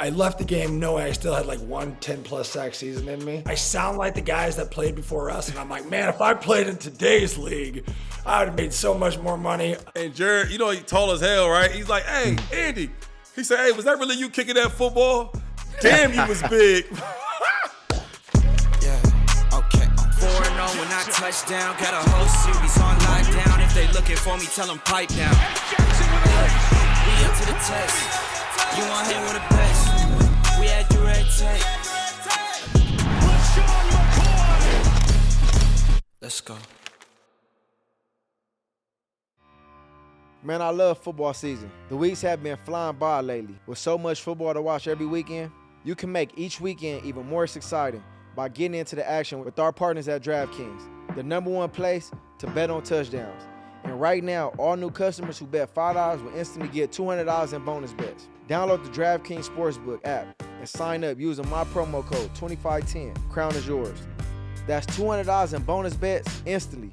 I left the game knowing I still had like 10+ sack season in me. I sound like the guys that played before us, and I'm like, man, if I played in today's league, I would have made so much more money. And Jared, you know he tall as hell, right? He's like, hey, Andy. He said, hey, was that really you kicking that football? Damn, you was big. Yeah, okay. 4-0 when I touch down. Got a whole series on lockdown. If they looking for me, tell them pipe down. We up to the test. You want hang with the best. We had you red tape. Let's go. Man, I love football season. The weeks have been flying by lately. With so much football to watch every weekend, you can make each weekend even more exciting by getting into the action with our partners at DraftKings, the #1 place to bet on touchdowns. And right now, all new customers who bet $5 will instantly get $200 in bonus bets. Download the DraftKings Sportsbook app and sign up using my promo code 2510. Crown is yours. That's $200 in bonus bets instantly.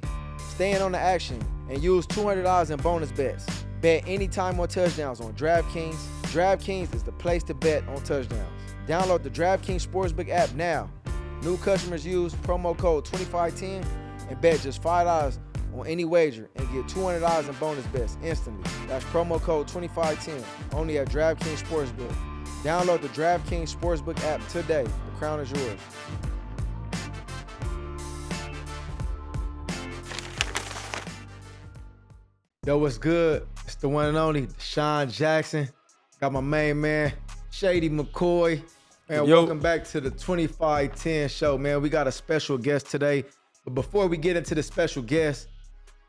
Stay in on the action and use $200 in bonus bets. Bet anytime on touchdowns on DraftKings. DraftKings is the place to bet on touchdowns. Download the DraftKings Sportsbook app now. New customers use promo code 2510 and bet just $5 on any wager and get $200 in bonus bets instantly. That's promo code 2510 only at DraftKings Sportsbook. Download the DraftKings Sportsbook app today. The crown is yours. Yo, what's good? It's the one and only DeSean Jackson. Got my main man, Shady McCoy. Man, welcome back to the 2510 show, man. We got a special guest today. But before we get into the special guest,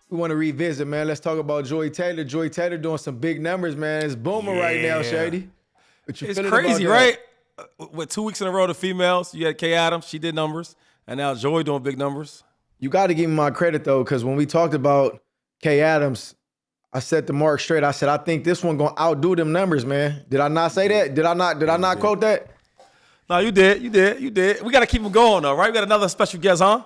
we want to revisit, man. Let's talk about Joy Taylor. Joy Taylor doing some big numbers, man. It's booming right now, Shady. It's crazy, right? With 2 weeks in a row, the females, you had Kay Adams, she did numbers, and now Joy doing big numbers. You got to give me my credit, though, because when we talked about Kay Adams, I set the mark straight. I said, I think this one going to outdo them numbers, man. Did I not say that? Did I not quote that? No, you did. We got to keep them going, though, right? We got another special guest, huh?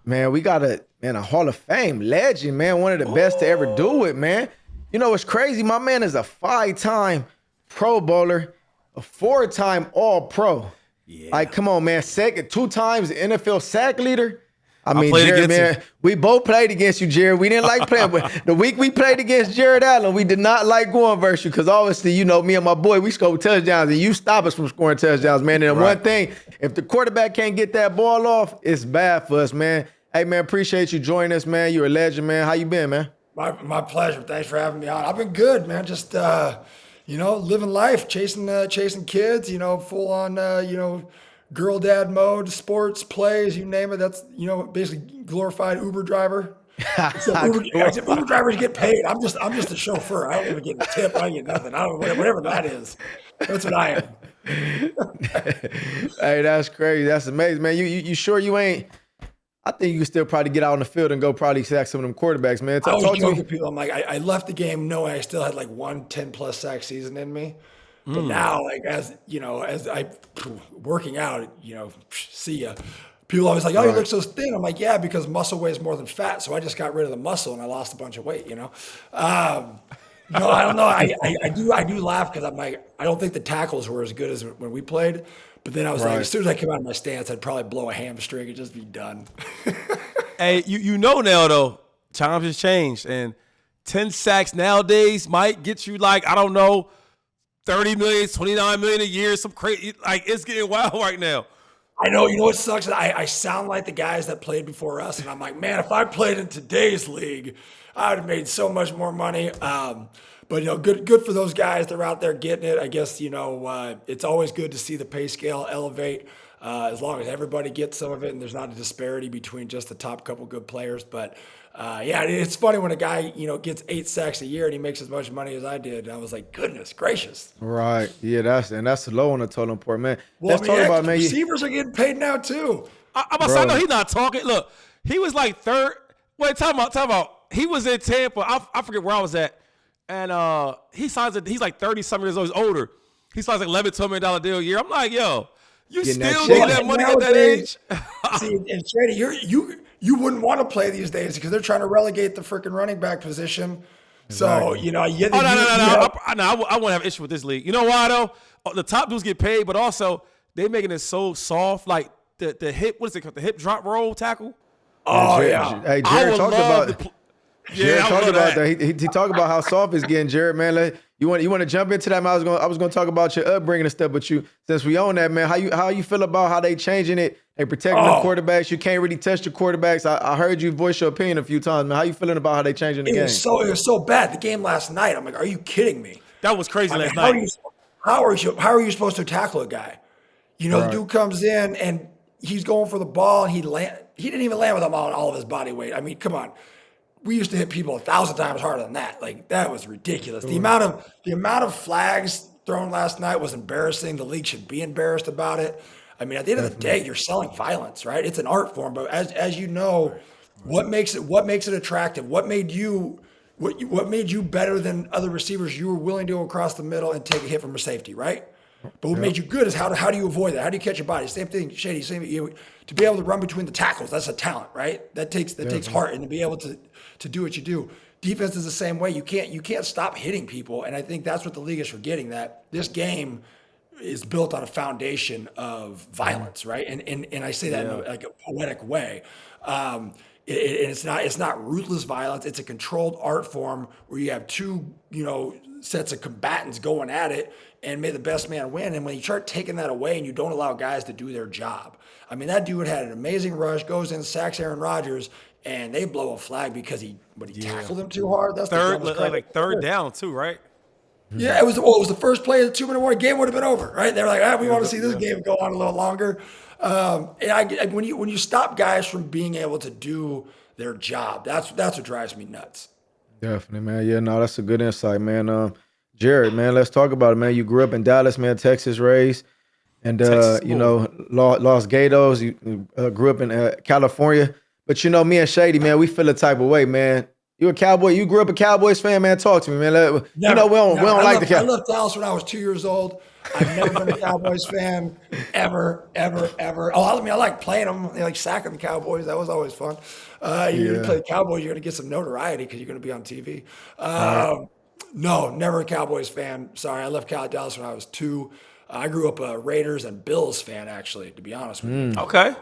Man, we got a Hall of Fame legend, man. One of the best to ever do it, man. You know what's crazy? My man is a 5-time Pro Bowler, a 4-time All-Pro. Yeah. Like, come on, man. 2 times NFL sack leader. I mean, Jared, man, we both played against you, Jared. We didn't like playing, but the week we played against Jared Allen, we did not like going versus you because obviously, you know, me and my boy, we scored touchdowns and you stop us from scoring touchdowns, man. And one thing, if the quarterback can't get that ball off, it's bad for us, man. Hey, man, appreciate you joining us, man. You're a legend, man. How you been, man? My pleasure. Thanks for having me on. I've been good, man. Just, living life, chasing kids, full on, girl dad mode, sports, plays, you name it. That's, basically glorified Uber driver. Uber drivers get paid. I'm just a chauffeur. I don't even get a tip. I get nothing. I don't whatever that is. That's what I am. Hey, that's crazy. That's amazing, man. You sure you ain't? I think you can still probably get out on the field and go probably sack some of them quarterbacks, man. I was joking people. I'm like, I left the game knowing I still had like 10+ sack season in me. But now, like, as I working out, see ya. People always like, oh, you look so thin. I'm like, yeah, because muscle weighs more than fat. So I just got rid of the muscle and I lost a bunch of weight, I don't know. I do laugh because I'm like, I don't think the tackles were as good as when we played. But then I was like, as soon as I came out of my stance, I'd probably blow a hamstring and just be done. Hey, you know now, though, times has changed. And 10 sacks nowadays might get you like, I don't know, 30 million, 29 million a year, some crazy, like it's getting wild right now. I know, what sucks? I sound like the guys that played before us, and I'm like, man, if I played in today's league, I would have made so much more money. But good for those guys. They're out there getting it. I guess it's always good to see the pay scale elevate as long as everybody gets some of it, and there's not a disparity between just the top couple good players. But it's funny when a guy gets 8 sacks a year and he makes as much money as I did. And I was like, goodness gracious. Right. Yeah, that's low on the total port, man. Well, receivers are getting paid now too. I know he's not talking. Look, he was like third. Wait, time out. He was in Tampa. I forget where I was at. And he's like 30-something years old. He's older. He signs like $11, $12 million deal a year. I'm like, yo, you still get that money at that age? See, and Shady, you wouldn't want to play these days because they're trying to relegate the freaking running back position. Exactly. So, I won't have an issue with this league. You know why, though? the top dudes get paid, but also they making it so soft. Like the hip, what is it called? The hip drop roll tackle. Oh yeah. Hey, Jared talked about. Jared I talked love about that. He talked about how soft it's getting, Jared. Man, you want to jump into that? Man, I was gonna talk about your upbringing and stuff, but since we own that, man, how you feel about how they changing it and protecting the quarterbacks? You can't really touch the quarterbacks. I heard you voice your opinion a few times, man. How you feeling about how they changing the game? It was so bad. The game last night. I'm like, are you kidding me? That was crazy last How night. are you supposed to tackle a guy? The dude comes in and he's going for the ball and he didn't even land with him on all of his body weight. I mean, come on. We used to hit people 1,000 times harder than that. Like, that was ridiculous. The amount of flags thrown last night was embarrassing. The league should be embarrassed about it. I mean, at the end of the day, you're selling violence, right? It's an art form, but as you know, what makes it attractive? What made you better than other receivers? You were willing to go across the middle and take a hit from a safety, right? But what made you good is how do you avoid that? How do you catch your body? Same thing, Shady. To be able to run between the tackles, that's a talent, right? That takes heart, and to be able to do what you do. Defense is the same way. You can't stop hitting people, and I think that's what the league is forgetting, that this game is built on a foundation of violence, right? And I say that in a poetic way. It's not ruthless violence. It's a controlled art form where you have two sets of combatants going at it, and may the best man win. And when you start taking that away and you don't allow guys to do their job, I mean, that dude had an amazing rush, goes in, sacks Aaron Rodgers, and they blow a flag because he tackled him too hard. That's third down too, right? Yeah, it was the first play of the 2-minute warning. Game would have been over, right? They were like, we want to see this game go on a little longer. And when you stop guys from being able to do their job, that's what drives me nuts. Definitely, man. Yeah, no, that's a good insight, man. Jared, man, let's talk about it, man. You grew up in Dallas, man, Texas raised, and Los Gatos. You grew up in California, but me and Shady, man, we feel a type of way, man. You a Cowboy? You grew up a Cowboys fan, man? Talk to me, man. We don't like the Cowboys. I left Dallas when I was 2 years old. I've never been a Cowboys fan ever. Oh, I mean, I like playing them. They like sacking the Cowboys. That was always fun. You're gonna play the Cowboys. You're gonna get some notoriety because you're gonna be on TV. No, never a Cowboys fan. Sorry, I left Dallas when I was 2. I grew up a Raiders and Bills fan, actually, to be honest with you. Okay.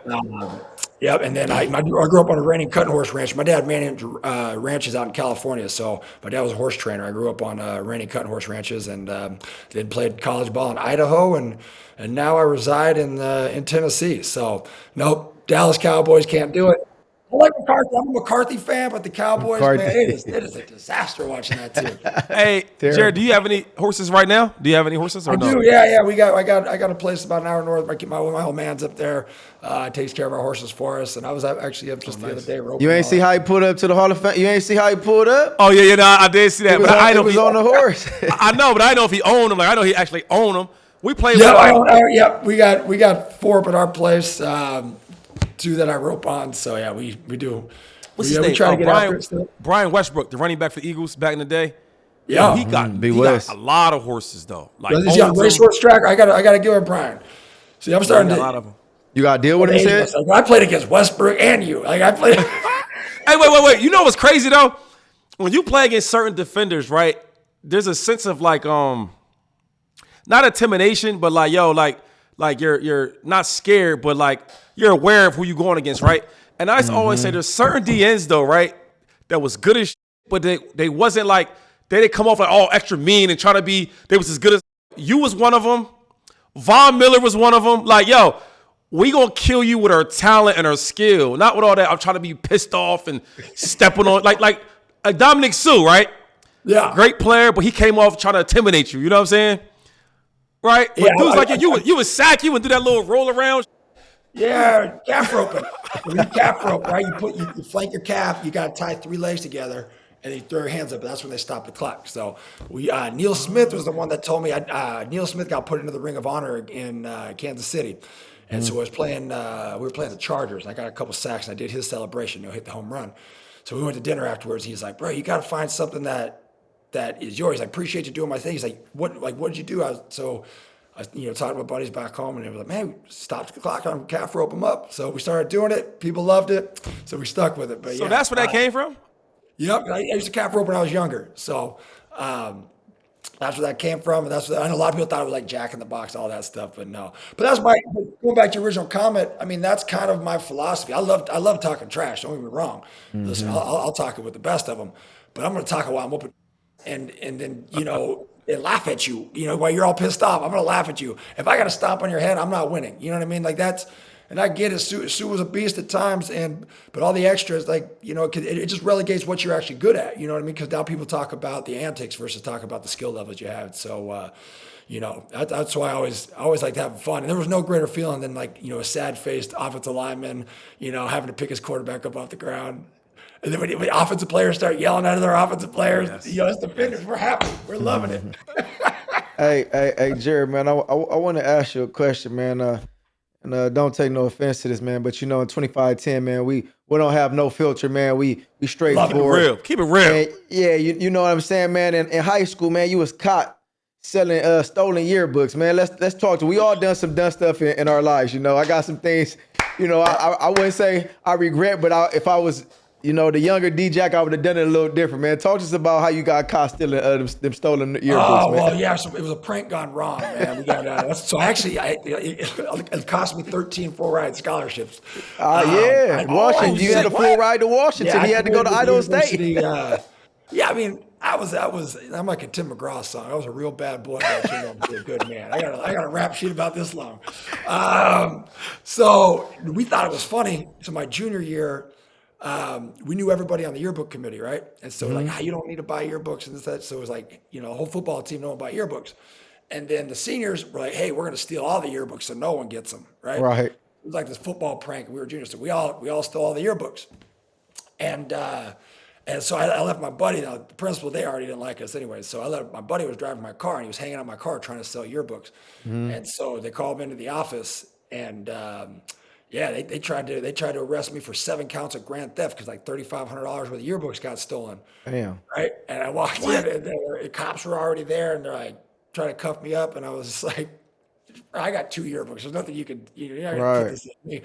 Yep, and then I grew up on a reining cutting horse ranch. My dad managed ranches out in California, so my dad was a horse trainer. I grew up on reining cutting horse ranches, and then played college ball in Idaho, and now I reside in Tennessee. So, nope, Dallas Cowboys can't do it. I like McCarthy. I'm a McCarthy fan, but the Cowboys, man, it is a disaster watching that team. Hey, Jared, do you have any horses right now? Do you have any horses or no? I do, yeah. I got a place about an hour north. My old man's up there, takes care of our horses for us. And I was actually up just the other day roping. You ain't see how he pulled up to the Hall of Fame? You ain't see how he pulled up? Oh yeah, no, I did see that. But I know he was on the horse. I know, but I know if he owned them. Like I know he actually owned them. We played. Yeah, we got 4 up at our place. 2 that I rope on, so yeah, we do. What's his name? We try to get Brian Westbrook, the running back for the Eagles back in the day. Yeah, he got a lot of horses though. Like is he on racehorse track? I gotta give him Brian. See, I'm starting to. A lot of them. You got to deal with him. Said I played against Westbrook and you. Like I played. Hey, wait. You know what's crazy though? When you play against certain defenders, right? There's a sense of like not intimidation, but like you're not scared, but like you're aware of who you're going against, right? And I always say there's certain DNs though, right, that was good as but they wasn't like they didn't come off like all extra mean and try to be. They was as good as you was one of them. Von Miller was one of them. Like we gonna kill you with our talent and our skill, not with all that. I'm trying to be pissed off and stepping on like Dominic Sue, right? Yeah, great player, but he came off trying to intimidate you. You know what I'm saying? Right? But yeah, dudes like you would sack you and do that little roll around. Yeah, calf roping. When you calf rope, right? You flank your calf. You got to tie 3 legs together, and then you throw your hands up. That's when they stop the clock. So Neil Smith was the one that told me. Neil Smith got put into the Ring of Honor in Kansas City, and so I was playing. We were playing the Chargers. And I got a couple sacks, and I did his celebration. Hit the home run. So we went to dinner afterwards. He's like, "Bro, you got to find something that is yours. I appreciate you doing my thing." He's like, "What did you do?" I talked to my buddies back home, and they were like, "Man, stop the clock on calf, rope them up." So we started doing it. People loved it, so we stuck with it. But so that's where that came from. Yep, I used to calf rope when I was younger. So That's where that came from, and I know a lot of people thought it was like Jack in the Box, all that stuff, but no. But going back to your original comment. I mean, that's kind of my philosophy. I love talking trash. Don't get me wrong. Listen, I'll talk it with the best of them, but I'm going to talk it while I'm open, and then and laugh at you. While you're all pissed off, I'm going to laugh at you. If I got to stomp on your head, I'm not winning. You know what I mean? Like that's. And I get it. Sue was a beast at times, but all the extras, it just relegates what you're actually good at. You know what I mean? Because now people talk about the antics versus talk about the skill levels you have. So, that's why I always like to have fun. And there was no greater feeling than a sad-faced offensive lineman, having to pick his quarterback up off the ground. And then when the offensive players start yelling at other offensive players, as defenders, we're happy, we're loving it. Hey, Jared, man, I want to ask you a question, man. And don't take no offense to this, man, but in 2510, man, we don't have no filter, man. We straightforward. Keep it real. And, yeah, you know what I'm saying, man. In high school, man, you was caught selling stolen yearbooks, man. Let's talk to. We all done some dumb stuff in our lives, I got some things, I wouldn't say I regret, but if I was the younger D-Jack, I would have done it a little different, man. Talk to us about how you got caught stealing them stolen yearbooks, man. Well, yeah, so it was a prank gone wrong, man. We got so actually, it cost me 13 full-ride scholarships. Washington. You had a full ride to Washington. Yeah, you had to go to Idaho State. I mean, I'm like a Tim McGraw song. I was a real bad boy, but I turned out to be a good man. I got a rap sheet about this long. So we thought it was funny. So my junior year, we knew everybody on the yearbook committee, right? And so you don't need to buy yearbooks and that. So it was like, the whole football team don't buy yearbooks. And then the seniors were like, hey, we're going to steal all the yearbooks so no one gets them, right? Right. It was like this football prank. We were juniors. So we all stole all the yearbooks. And so I left my buddy. Now, the principal, they already didn't like us anyway. So my buddy was driving my car and he was hanging out my car trying to sell yearbooks. And so they called me into the office and, they tried to arrest me for 7 counts of grand theft because like $3,500 worth of yearbooks got stolen. Damn. Right, and I walked in, and the cops were already there, and they're like trying to cuff me up, and I was just like, I got 2 yearbooks. There's nothing you're not gonna put this in me.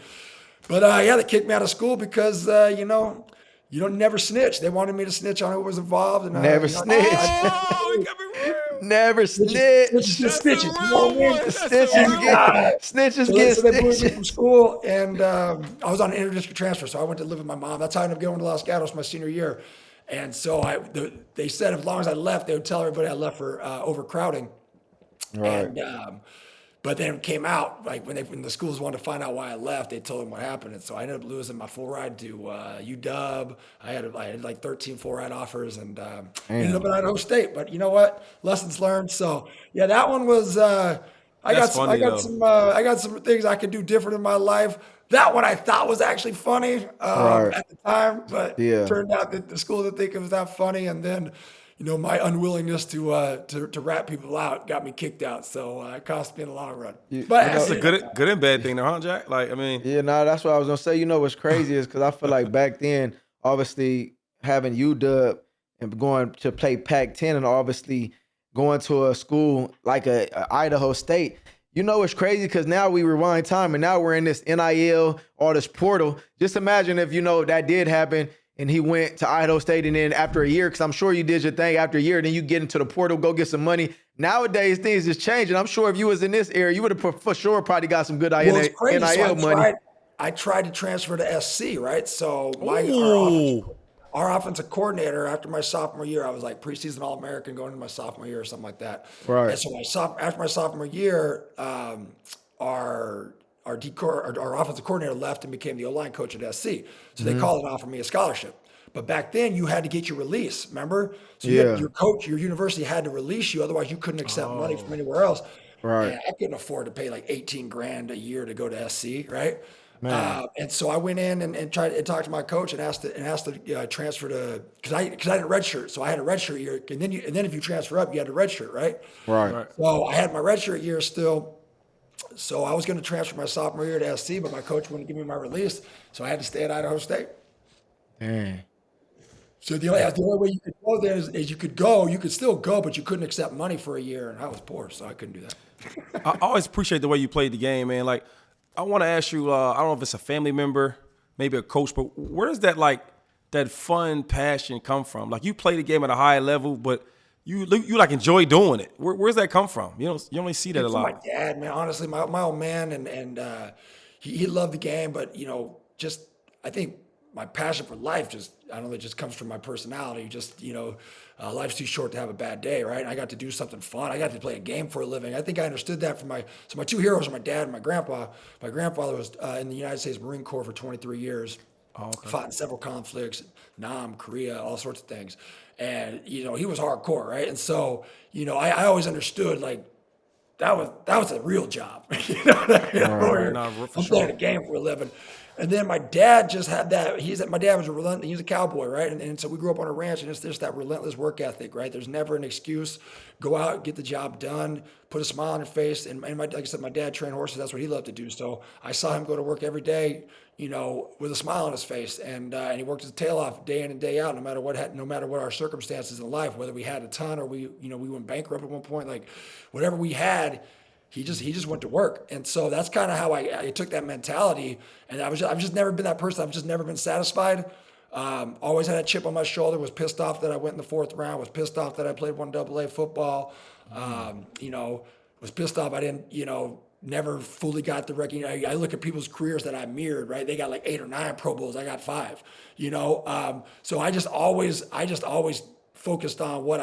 But they kicked me out of school because you don't never snitch. They wanted me to snitch on who was involved, and never snitch. Never snitch. Snitches. Snitches get So they moved me from school, and I was on an interdistrict transfer, so I went to live with my mom. That's how I ended up going to Los Gatos my senior year. And so they said as long as I left, they would tell everybody I left for overcrowding. Right. And but then it came out like when the schools wanted to find out why I left, they told them what happened, and so I ended up losing my full ride to UW. I had like 13 full ride offers, and ended up at Idaho State. But you know what? Lessons learned. So yeah, that one was. I got some things I could do different in my life. That one I thought was actually funny at the time, but it turned out that the school didn't think it was that funny, and then. My unwillingness to rat people out got me kicked out. So it cost me in the long run. But that's a good and bad thing, though, huh, Jack? Like, I mean, that's what I was gonna say. What's crazy is because I feel like back then, obviously having UW and going to play Pac-10, and obviously going to a school like a Idaho State. It's crazy because now we rewind time and now we're in this NIL or this portal. Just imagine if that did happen. And he went to Idaho State, and then after a year, because I'm sure you did your thing after a year, then you get into the portal, go get some money. Nowadays, things just changing. I'm sure if you was in this area, you would have for sure probably got some good NIL money. I tried to transfer to SC, right? So our offensive coordinator, after my sophomore year, I was like preseason All-American going into my sophomore year or something like that. Right. And so after my sophomore year, our offensive coordinator left and became the O-line coach at SC. So they called and offered me a scholarship. But back then you had to get your release, remember? So your coach, your university had to release you. Otherwise you couldn't accept money from anywhere else. Right. And I couldn't afford to pay like $18,000 a year to go to SC, right? And so I went in and tried to talk to my coach and asked to transfer to, because I had a redshirt. So I had a redshirt year. And then if you transfer up, you had a redshirt, right? Right. So I had my redshirt year still. So I was going to transfer my sophomore year to SC, but my coach wouldn't give me my release, so I had to stay at Idaho State. Dang. So the only way you could go there is you could still go, but you couldn't accept money for a year, and I was poor, so I couldn't do that. I always appreciate the way you played the game, man. Like, I want to ask you, I don't know if it's a family member, maybe a coach, but where does that fun passion come from? Like, you play the game at a high level, but you like enjoy doing it. Where's that come from? You only see that a From lot. my dad, man. Honestly, my old man, and he loved the game, but just I think my passion for life I don't know, it just comes from my personality. Just life's too short to have a bad day, right? And I got to do something fun. I got to play a game for a living. I think I understood that from my two heroes are my dad and my grandpa. My grandfather was in the United States Marine Corps for 23 years. Oh, okay. Fought in several conflicts, Nam, Korea, all sorts of things. And, he was hardcore, right? And so, I always understood, like, that was a real job. You know what I mean? Right. No, for I'm sure. playing a game for a living. And then my dad just had that. My dad was he's a cowboy, right? And so we grew up on a ranch, and it's just that relentless work ethic, right? There's never an excuse. Go out, get the job done, put a smile on your face. And like I said, my dad trained horses. That's what he loved to do. So I saw him go to work every day, with a smile on his face, and he worked his tail off day in and day out, no matter what our circumstances in life, whether we had a ton or we went bankrupt at one point, like whatever we had. He just went to work. And so that's kind of how I took that mentality. And I've just never been that person. I've just never been satisfied. Always had a chip on my shoulder, was pissed off that I went in the 4th round, was pissed off that I played 1AA football. Was pissed off I didn't, never fully got the recognition. I look at people's careers that I mirrored, right? They got like 8 or 9 Pro Bowls. I got 5, So I just always focused on what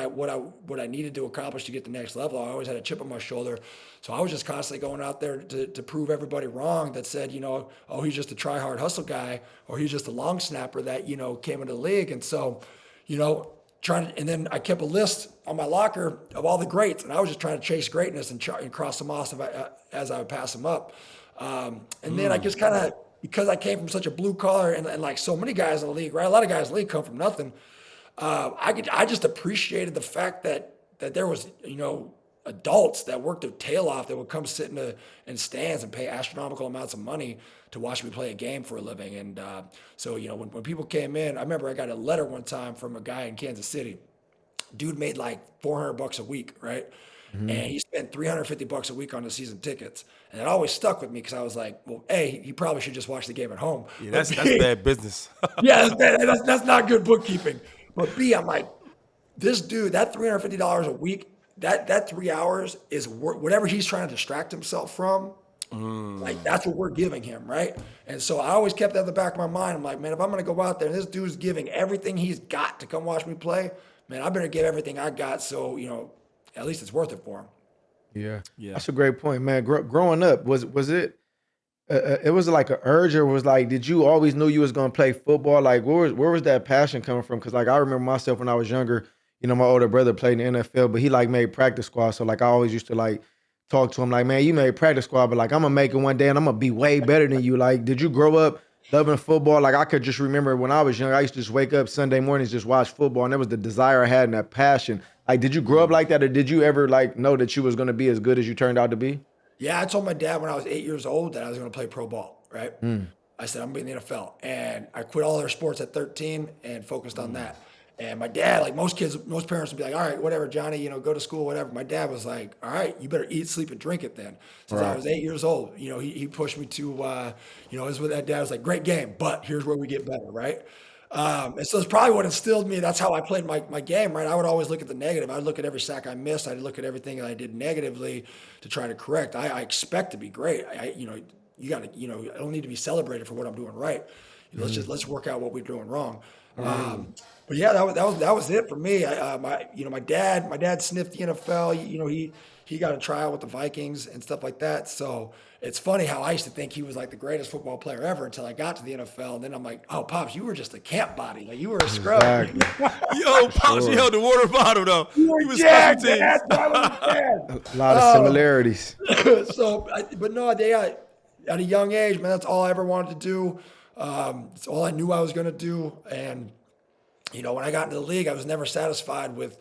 I needed to accomplish to get the next level. I always had a chip on my shoulder. So I was just constantly going out there to prove everybody wrong that said, oh, he's just a try-hard hustle guy, or he's just a long snapper that, came into the league. And so, and then I kept a list on my locker of all the greats, and I was just trying to chase greatness and cross them off as I would pass them up. And then I just kind of, because I came from such a blue collar and like so many guys in the league, right? A lot of guys in the league come from nothing. I just appreciated the fact that there was, adults that worked their tail off that would come sit in stands and pay astronomical amounts of money to watch me play a game for a living. And so, when people came in, I remember I got a letter one time from a guy in Kansas City. Dude made like $400 a week, right? Mm-hmm. And he spent $350 a week on the season tickets. And it always stuck with me because I was like, well, A, he probably should just watch the game at home. Yeah, that's bad business. Yeah, that's not good bookkeeping. But B, I'm like, this dude, that $350 a week, that 3 hours is whatever he's trying to distract himself from. Like, that's what we're giving him, right? And so I always kept that in the back of my mind. I'm like, man, if I'm going to go out there and this dude's giving everything he's got to come watch me play, man, I better give everything I got so, at least it's worth it for him. Yeah. That's a great point, man. Growing up, was it it was like an urge, or was like, did you always knew you was going to play football? Like, where was that passion coming from? Because, like, I remember myself when I was younger, my older brother played in the NFL, but he, like, made practice squad. So, like, I always used to, like, talk to him like, man, you made practice squad, but, like, I'm going to make it one day and I'm going to be way better than you. Like, did you grow up loving football? Like, I could just remember when I was young, I used to just wake up Sunday mornings, just watch football, and that was the desire I had and that passion. Like, did you grow up like that, or did you ever, like, know that you was going to be as good as you turned out to be? Yeah, I told my dad when I was 8 years old that I was going to play pro ball, right? I said, I'm going to be in the NFL. And I quit all other sports at 13 and focused on that. And my dad, like most parents would be like, all right, whatever, Johnny, go to school, whatever. My dad was like, all right, you better eat, sleep, and drink it then. Since I was 8 years old, he pushed me to, his with that dad was like, great game, but here's where we get better, right? And so it's probably what instilled me. That's how I played my game, right? I would always look at the negative. I'd look at every sack I missed. I'd look at everything that I did negatively to try to correct. I expect to be great. You got to, I don't need to be celebrated for what I'm doing right. Let's work out what we're doing wrong. But yeah, that was it for me. My dad sniffed the NFL. He got a tryout with the Vikings and stuff like that. So it's funny how I used to think he was like the greatest football player ever until I got to the NFL. And then I'm like, oh, Pops, you were just a camp body. Like, you were a scrub. Exactly. Yo, Pops, you held the water bottle, though. You were jacked, man. A lot of similarities. So, but no, at a young age, man, that's all I ever wanted to do. It's all I knew I was going to do. And, when I got into the league, I was never satisfied with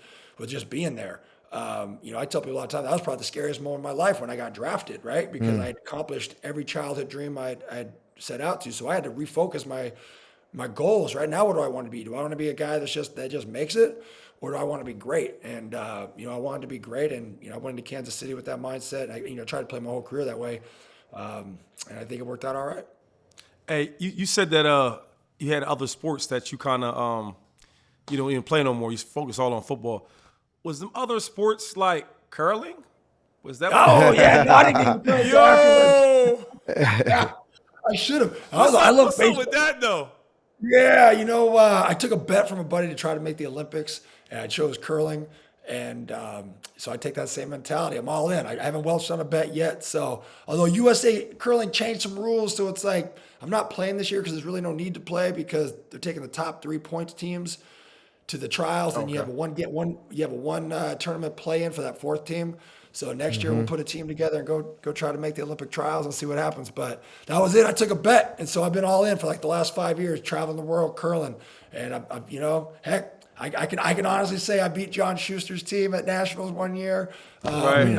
just being there. I tell people a lot of times that was probably the scariest moment of my life when I got drafted, right? Because I had accomplished every childhood dream I had set out to. So I had to refocus my goals. Right now, what do I want to be? Do I want to be a guy that just makes it, or do I want to be great? And I wanted to be great, and I went into Kansas City with that mindset. I tried to play my whole career that way, and I think it worked out all right. Hey, you said that you had other sports that you kind of you don't even play no more. You focus all on football. was them other sports like curling? Was that? Oh yeah, no, I didn't even Yo, yeah, I should have. I love what's baseball. up with that though? Yeah, I took a bet from a buddy to try to make the Olympics, and I chose curling. And so I take that same mentality. I'm all in. I haven't welched on a bet yet. So although USA curling changed some rules, so it's like I'm not playing this year because there's really no need to play because they're taking the top 3 points teams to the trials, and you have a one tournament play in for that 4th team. So next year we'll put a team together and go try to make the Olympic trials and see what happens. But that was it. I took a bet, and so I've been all in for like the last 5 years, traveling the world curling. And heck, I can honestly say I beat John Schuster's team at nationals one year. Right.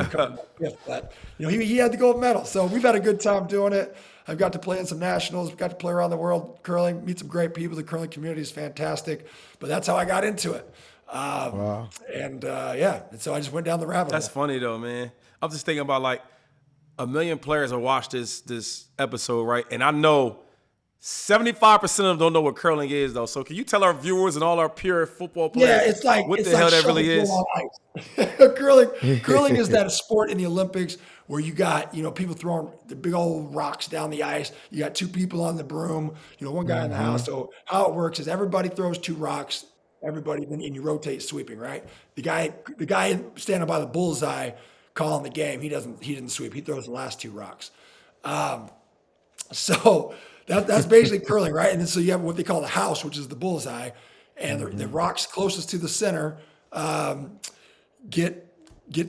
But he had the gold medal, so we've had a good time doing it. I've got to play in some nationals, got to play around the world curling, meet some great people. The curling community is fantastic, but that's how I got into it. Wow. And so I just went down the rabbit hole. That's funny though, man. I'm just thinking about like 1 million players have watched this episode, right? And I know 75% of them don't know what curling is, though. So can you tell our viewers and all our pure football players it's like what the hell that really is? Curling is that sport in the Olympics where you got, people throwing the big old rocks down the ice. You got 2 people on the broom, one guy in the house. So how it works is everybody throws 2 rocks, and you rotate sweeping, right? The guy standing by the bullseye calling the game, he didn't sweep. He throws the last 2 rocks. So that's basically curling, right? And then so you have what they call the house, which is the bullseye, and the rocks closest to the center get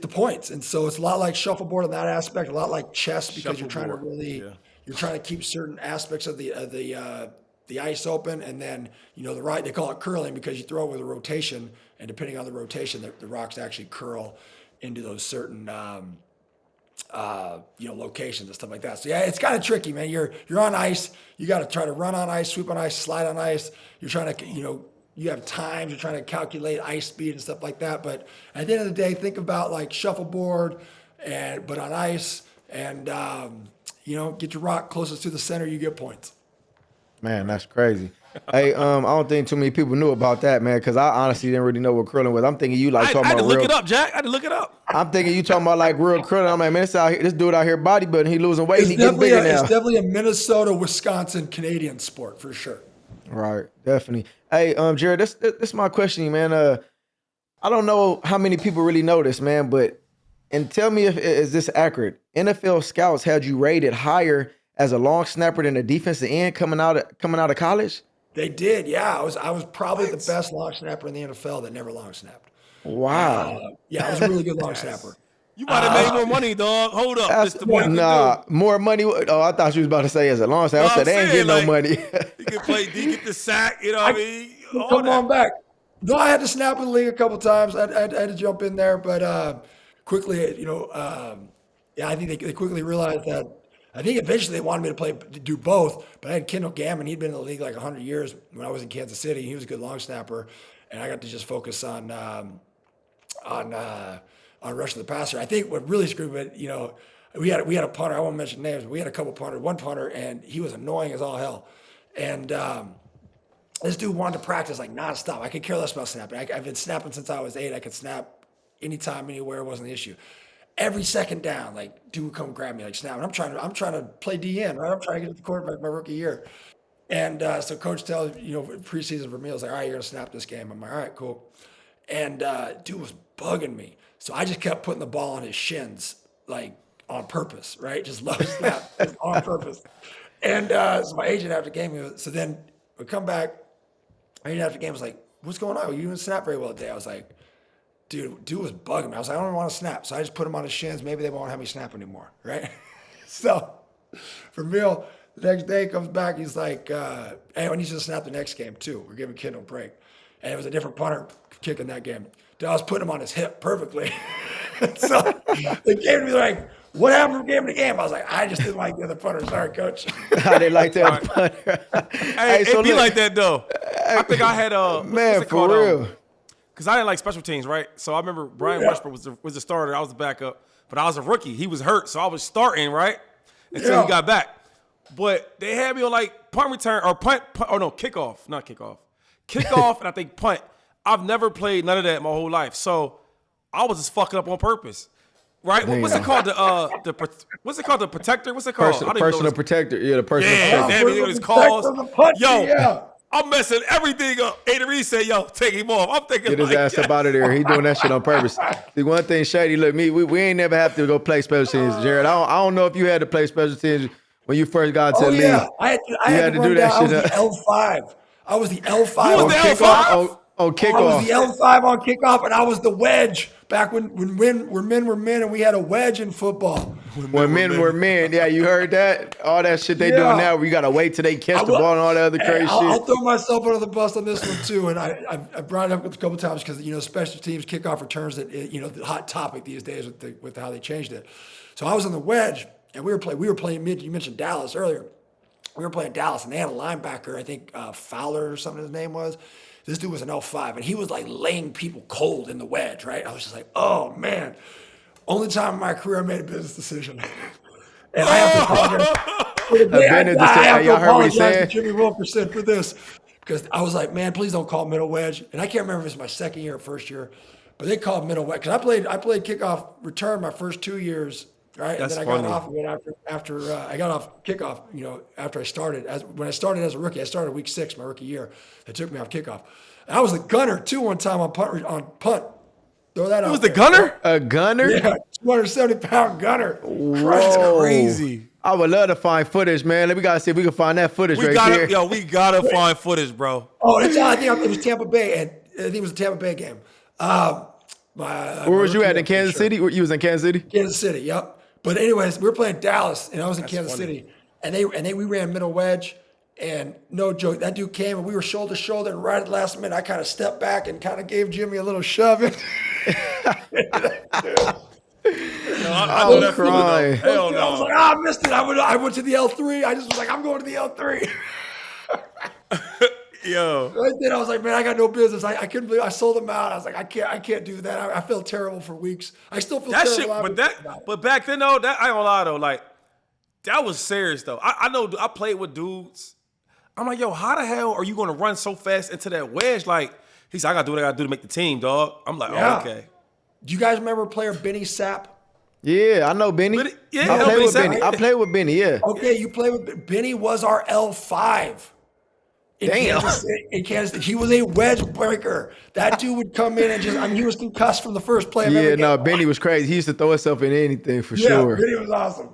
the points. And so it's a lot like shuffleboard in that aspect, a lot like chess because you're trying to you're trying to keep certain aspects of the ice open, and then they call it curling because you throw it with a rotation, and depending on the rotation, the rocks actually curl into those certain locations and stuff like that. So yeah, it's kind of tricky, man. You're on ice. You got to try to run on ice, sweep on ice, slide on ice. You're trying to, you have times. You're trying to calculate ice speed and stuff like that. But at the end of the day, think about like shuffleboard, but on ice, and get your rock closest to the center. You get points. Man, that's crazy. Hey, I don't think too many people knew about that, man, because I honestly didn't really know what curling was. I'm thinking you like talking about I had to real. look it up, Jack. I had to look it up. I'm thinking you talking about like real curling. I'm like, man, this dude out here bodybuilding. He losing weight. He getting bigger now. It's definitely a Minnesota, Wisconsin, Canadian sport for sure. Right, definitely. Hey, Jared, this is my question, man. I don't know how many people really know this, man, and tell me if is this accurate. NFL scouts had you rated higher as a long snapper than a defensive end coming out of college? They did, yeah. I was probably the best long snapper in the NFL that never long snapped. Wow. I was a really good long snapper. You might have made more money, dog. Hold up. More money. Oh, I thought you was about to say as a long snapper. I said they ain't getting no money. You can play D, get the sack. You know what I mean? Come on back. No, I had to snap in the league a couple times. I had to jump in there, but quickly, I think they quickly realized that. I think eventually they wanted me to do both, but I had Kendall Gammon. He'd been in the league like 100 years when I was in Kansas City. He was a good long snapper, and I got to just focus on rushing the passer. I think what really screwed me, we had a punter. I won't mention names, but we had a couple punters. One punter, and he was annoying as all hell. And this dude wanted to practice like nonstop. I could care less about snapping. I've been snapping since I was 8. I could snap anytime, anywhere. It wasn't the issue. Every second down, like, dude would come grab me, like, snap. And I'm trying to play DN, right? I'm trying to get to the quarterback my rookie year. And so coach tells, preseason for me, I was like, all right, you're going to snap this game. I'm like, all right, cool. And dude was bugging me. So I just kept putting the ball on his shins, like, on purpose, right? Just love snap, just on purpose. And so my agent after the game, so then we come back, my agent after the game was like, what's going on? You didn't snap very well today. I was like, dude was bugging me. I was like, I don't want to snap. So I just put him on his shins. Maybe they won't have me snap anymore, right? So for Bill, the next day he comes back. He's like, hey, I need you to snap the next game too. We're giving Kendall a break. And it was a different punter kicking that game. Dude, I was putting him on his hip perfectly. So they came to me like, what happened from game to game? I was like, I just didn't like the other punter. Sorry, coach. I didn't like the other punter. Hey, so it be like that though. I think I had man, for real. Because I didn't like special teams, right? So I remember Brian Westbrook was the starter. I was the backup. But I was a rookie. He was hurt, so I was starting, right? Until he got back. But they had me on like punt return or kickoff. Not kickoff. Kickoff and I think punt. I've never played none of that my whole life. So I was just fucking up on purpose. Right? Damn. What's it called? What's it called? The protector? What's it called? Personal protector. Yeah, the personal Yeah, protector. damn, you know what it's called. Yo, Yeah. I'm messing everything up. Reid said, yo, take him off. I'm thinking Get his like, ass up out of there. He doing that shit on purpose. See, one thing, Shady, look, we ain't never have to go play special teams, Jared. I don't know if you had to play special teams when you first got to the league. Yeah. I had to do that shit. I was the L5. You was the L5? On kickoff. I was the L5 on kickoff, and I was the wedge back when men were men, and we had a wedge in football. When men were men, yeah, you heard that? All that shit they doing now, where you got to wait till they catch the ball and all that other crazy shit. I'll throw myself under the bus on this one, too, and I brought it up a couple times because, special teams kickoff returns, the hot topic these days with how they changed it. So I was on the wedge, and we were playing mid. You mentioned Dallas earlier. We were playing Dallas, and they had a linebacker, I think Fowler or something his name was. This dude was an L5, and he was like laying people cold in the wedge, right? I was just like, oh, man. Only time in my career I made a business decision. And I have to apologize to Jimmy Wilkerson for this because I was like, man, please don't call middle wedge. And I can't remember if it was my second year or first year, but they called middle wedge. Because I played kickoff return my first 2 years, right? That's and then I funny. got off of it after I got off kickoff, after I started. When I started as a rookie, I started week 6, my rookie year. They took me off kickoff. And I was the gunner, too, one time on punt. Throw that out. You was the gunner? A gunner? Yeah, 270-pound gunner. Whoa. Crazy. I would love to find footage, man. We got to see if we can find that footage We right gotta, there. yo, we gotta find footage, bro. Oh, I think it was Tampa Bay, and I think it was a Tampa Bay game. Where was you at, in Kansas City? You was in Kansas City? Kansas City, yep. But anyways, we were playing Dallas, and I was in Kansas City, and we ran middle wedge, and no joke, that dude came, and we were shoulder to shoulder, and right at the last minute, I kind of stepped back and kind of gave Jimmy a little shove. I know that crying. Hell no. I was like, I missed it. I went to the L3. I just was like, I'm going to the L3. Yo. Right then, I was like, man, I got no business. I couldn't believe I sold them out. I was like, I can't do that. I felt terrible for weeks. I still feel That terrible. shit, but back then though, that I ain't gonna lie though, like that was serious though. I know I played with dudes. I'm like, yo, how the hell are you gonna run so fast into that wedge? Like, he said, I gotta do what I gotta do to make the team, dog. I'm like, Yeah. oh, okay. Do you guys remember player Benny Sapp? Yeah, I know Benny. Yeah, I played with Benny. Benny. I played with Benny, yeah. Okay, you played with Benny was our L5. Damn. In Kansas City. He was a wedge breaker. That dude would come in and he was concussed from the first play of every game. No, Benny was crazy. He used to throw himself in anything for sure. Benny was awesome.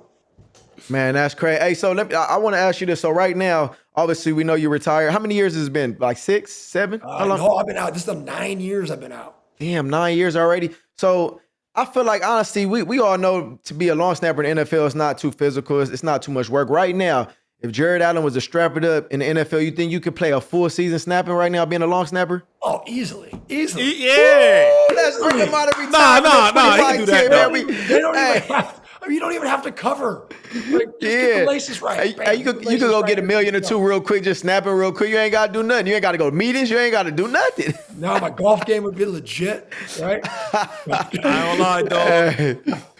Man, that's crazy. Hey, so I want to ask you this. So right now, obviously, we know you're retired. How many years has it been? Like 6, 7? How long? No, I've been out. This is the 9 years I've been out. Damn, 9 years already. So I feel like, honestly, we all know to be a long snapper in the NFL, it's not too physical. It's not too much work. Right now, if Jared Allen was to strap it up in the NFL, you think you could play a full season snapping right now being a long snapper? Oh, easily. Yeah. Let's bring him out every Nah, time. he can do that, though. They don't even have. You don't even have to cover. Like, just get the laces right. Hey, you could go get $1 million or $2 real quick, just snapping real quick. You ain't got to do nothing. You ain't got to go to meetings. You ain't got to do nothing. Now my golf game would be legit, right? I don't lie, dog.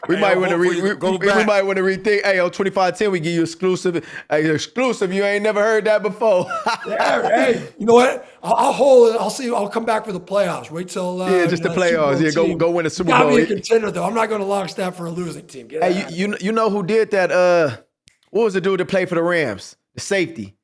We might want to back. rethink. Hey, on 2510, we give you exclusive. Hey, exclusive. You ain't never heard that before. Yeah, hey, you know what? I'll hold it. I'll see. I'll come back for the playoffs. Wait till just the playoffs. Yeah, go win a Super Bowl. Gotta be a contender though. I'm not going to long snap for a losing team. Get out. Hey, you know who did that? What was the dude that played for the Rams? The safety,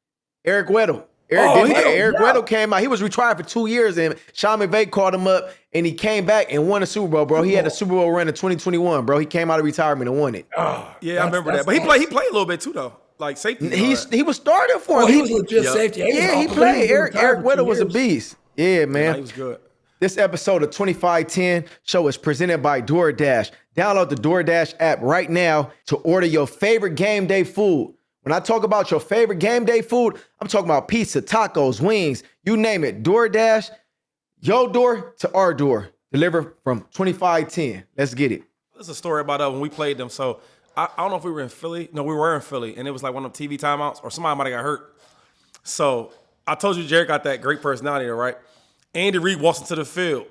Eric Weddle. Eric Weddle came out. He was retired for 2 years, and Sean McVay called him up, and he came back and won a Super Bowl, bro. He had a Super Bowl run in 2021, bro. He came out of retirement and won it. Yeah, I remember that. But he played a little bit too, though. Like safety. He was starting for him. He was legit safety. Yeah, he played. Eric Weddle was a beast. Yeah, man. He was good. This episode of 2510 show is presented by DoorDash. Download the DoorDash app right now to order your favorite game day food. When I talk about your favorite game day food, I'm talking about pizza, tacos, wings, you name it. DoorDash, your door to our door. Deliver from 2510. Let's get it. There's a story about when we played them. So I don't know if we were in Philly. No, we were in Philly. And it was like one of them TV timeouts or somebody might have got hurt. So I told you Jared got that great personality there, right? Andy Reid walks into the field.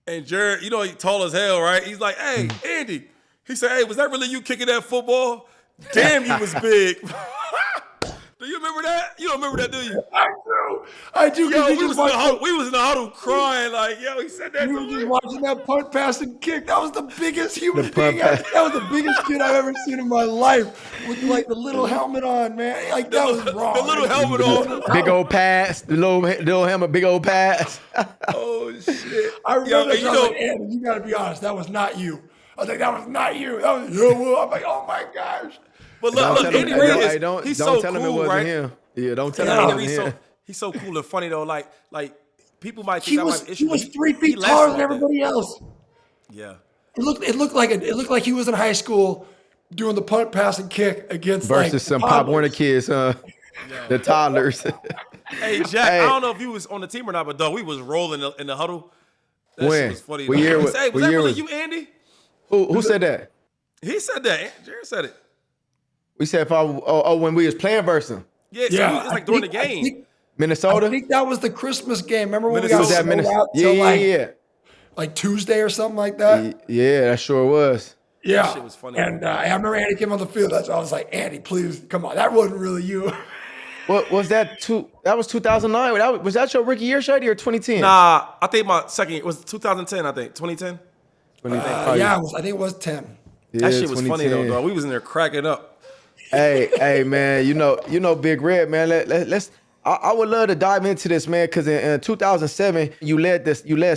And Jared, you know, he tall as hell, right? He's like, hey, Andy. He said, hey, was that really you kicking that football? Damn, you was big. The Do you remember that? You don't remember that, do you? I do. Yo, Because we was in the huddle crying like, yo, he said that we to were just me. watching that punt, pass, and kick. That was the biggest human punt, being. pass. That was the biggest kid I've ever seen in my life with like the little helmet on, man. Like that was wrong. The little helmet on. Big old pass, the little helmet, big old pass. Oh, shit. I remember that. Yo, I was like, Andy, you got to be honest. That was not you. I was like, that was not you. That was you. I'm like, oh my gosh. But look, Andy Reid he's so tell him it cool, wasn't right? him. Yeah, don't tell him it Andy wasn't Reid's him. he's so cool and funny though. Like people might think He I might was have issue. he was but 3 feet laughs taller than about that. everybody else. Yeah. It looked like he was in high school doing the punt, pass, and kick against Versus like, some toddlers. Pop Warner kids, the toddlers. Hey Jack, I don't know if you was on the team or not, but dog, we was rolling in the huddle. That When? shit was funny. What dog. year was- Hey, what that year really was- you, Andy? Who said that? He said that. Jared said it. We said when we was playing versus them. Yeah, so Yeah, it's like during the game. Minnesota? I think that was the Christmas game. Remember when Minnesota. we got Was that snowed out till Yeah. like Tuesday or something like that? Yeah, that sure was. Yeah. That shit was funny. And I remember Andy came on the field. That's why I was like, Andy, please, come on. That wasn't really you. What was that? That was 2009. Was that your rookie year, Shady, or 2010? Nah, I think my second it was 2010. I think 2010. Yeah, I think it was 10. That shit was funny though, dog. We was in there cracking up. Hey, man, you know, Big Red, man. Let's. I would love to dive into this, man, because in 2007 you led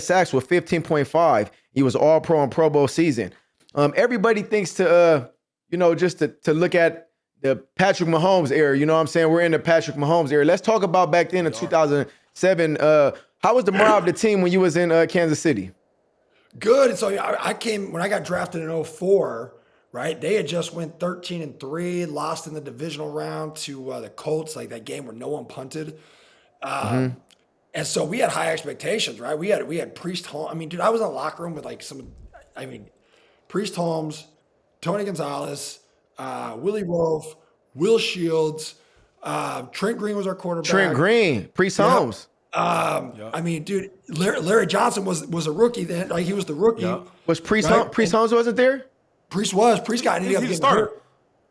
sacks with 15.5. You was All Pro and Pro Bowl season. Everybody thinks to just to look at the Patrick Mahomes era. You know what I'm saying? We're in the Patrick Mahomes era. Let's talk about back then in 2007. How was the morale of the team when you was in Kansas City? Good. So I came when I got drafted in 04, right? They had just went 13-3, lost in the divisional round to the Colts, like that game where no one punted. And so we had high expectations, right? We had Priest Holmes. I mean, dude, I was in the locker room with like Priest Holmes, Tony Gonzalez, Willie Rofe, Will Shields, Trent Green was our quarterback. Trent Green, Priest Holmes. I mean, dude, Larry Johnson was a rookie then. Like he was the rookie. Yeah. Was Priest Right. Priest Holmes wasn't there? Priest got ended up He's a getting starter. hurt.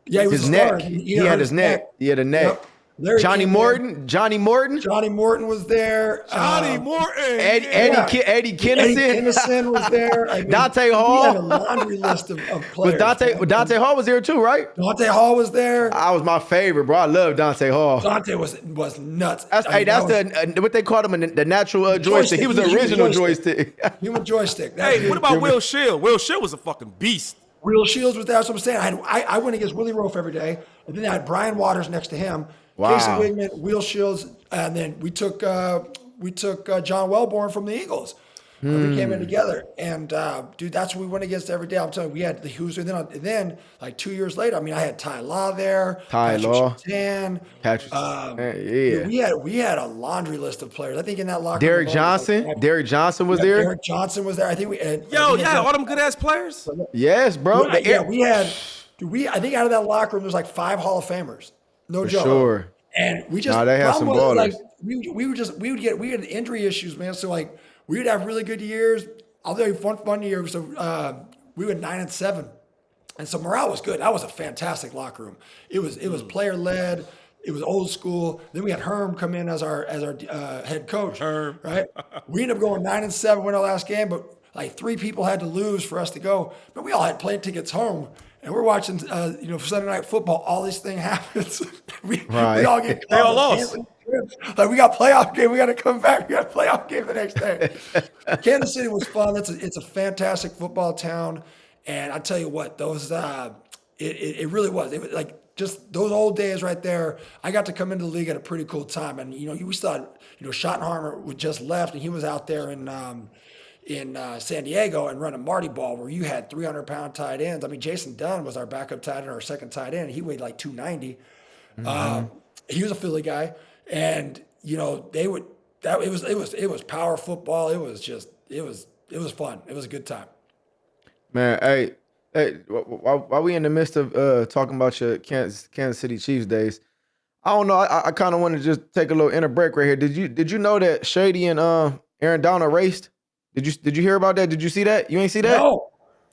Yeah, he was His a neck. starter. He had his neck. He had a neck. Yep. Larry Johnny came in. Morton. Johnny Morton was there. Johnny Morton. Eddie Eddie Kennison. Kinnison was there. I mean, Dante Hall. We had a laundry list of players. Dante Hall was there too, right? Dante Hall was there. I was my favorite, bro. I love Dante Hall. Dante was nuts. That's what they called him, the natural joystick. He was the Human original joystick. Human joystick. That Hey, dude. what about Will Shield? Will Shield was a fucking beast. Will Shields was there. That's what I'm saying. I went against Willie Rofe every day, and then I had Brian Waters next to him. Wow. Casey Wigman, Will Shields, and then we took John Wellborn from the Eagles. We came in together, and dude, that's what we went against every day. I'm telling you, we had the Hughes, and then like 2 years later, I mean, I had Ty Law there, Patrick, yeah. We had a laundry list of players. I think in that locker Derek room, Johnson. Derek Johnson was there. Derek Johnson was there. I think we. All them good ass players. Yes, bro. We had. Dude, I think out of that locker room, there's like 5 Hall of Famers. No For joke. sure. And we just they had some ballers. like we had injury issues, man. So like we would have really good years. I'll tell you one year. So we went 9-7, and so morale was good. That was a fantastic locker room. It was player led. It was old school. Then we had Herm come in as our head coach. Herm. Right? We ended up going 9-7, win our last game, but like 3 people had to lose for us to go. But we all had plane tickets home. And we're watching, Sunday Night Football. All these things happens. we all get They all lost. Like we got playoff game. We got to come back. We got a playoff game the next day. Kansas City was fun. It's a fantastic football town. And I tell you what, those it really was. It was like just those old days right there. I got to come into the league at a pretty cool time. And we still had, Schottenheimer was just left, and he was out there in San Diego and running Marty Ball, where you had 300-pound tight ends. I mean, Jason Dunn was our backup tight end, our second tight end. He weighed like 290. He was a Philly guy, and it was power football. It was fun. It was a good time. Man, hey, while we in the midst of talking about your Kansas City Chiefs days, I don't know. I kind of want to just take a little inner break right here. Did you know that Shady and Aaron Donald raced? Did you hear about that? Did you see that? You ain't see that? No.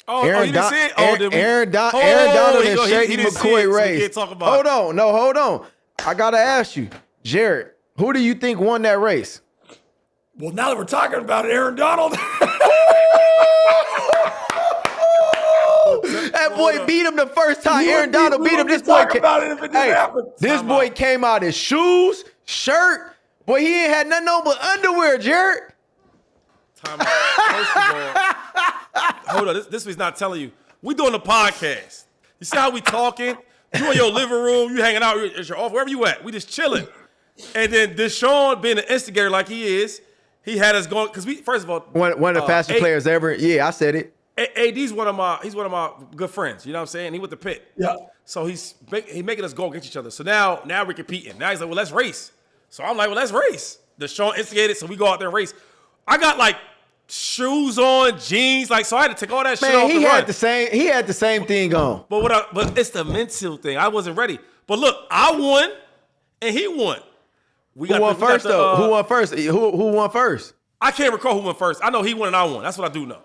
You didn't see it? Aaron Donald and Shady McCoy race. Can't talk about Hold on. I gotta ask you, Jared, who do you think won that race? Well, now that we're talking about it, Aaron Donald. That boy beat him the first time. Aaron Donald beat him. This boy came out his shoes, shirt. Boy, he ain't had nothing on but underwear, Jared. Time out. First of all, hold on. This was not telling you. We doing a podcast. You see how we talking? You in your living room, you hanging out at your office, wherever you at. We just chilling. And then DeSean, being an instigator like he is, he had us going, because we, first of all. One of the fastest players ever. Yeah, I said it. AD's one of my good friends. You know what I'm saying? He with the pit. Yeah. So he making us go against each other. So now we're competing. Now he's like, well, let's race. So I'm like, well, let's race. DeSean instigated, so we go out there and race. I got like shoes on, jeans, like, so I had to take all that shit off. He had the same thing on. But it's the mental thing. I wasn't ready. But look, I won and he won. Who won first? Who won first? I can't recall who won first. I know he won and I won. That's what I do know.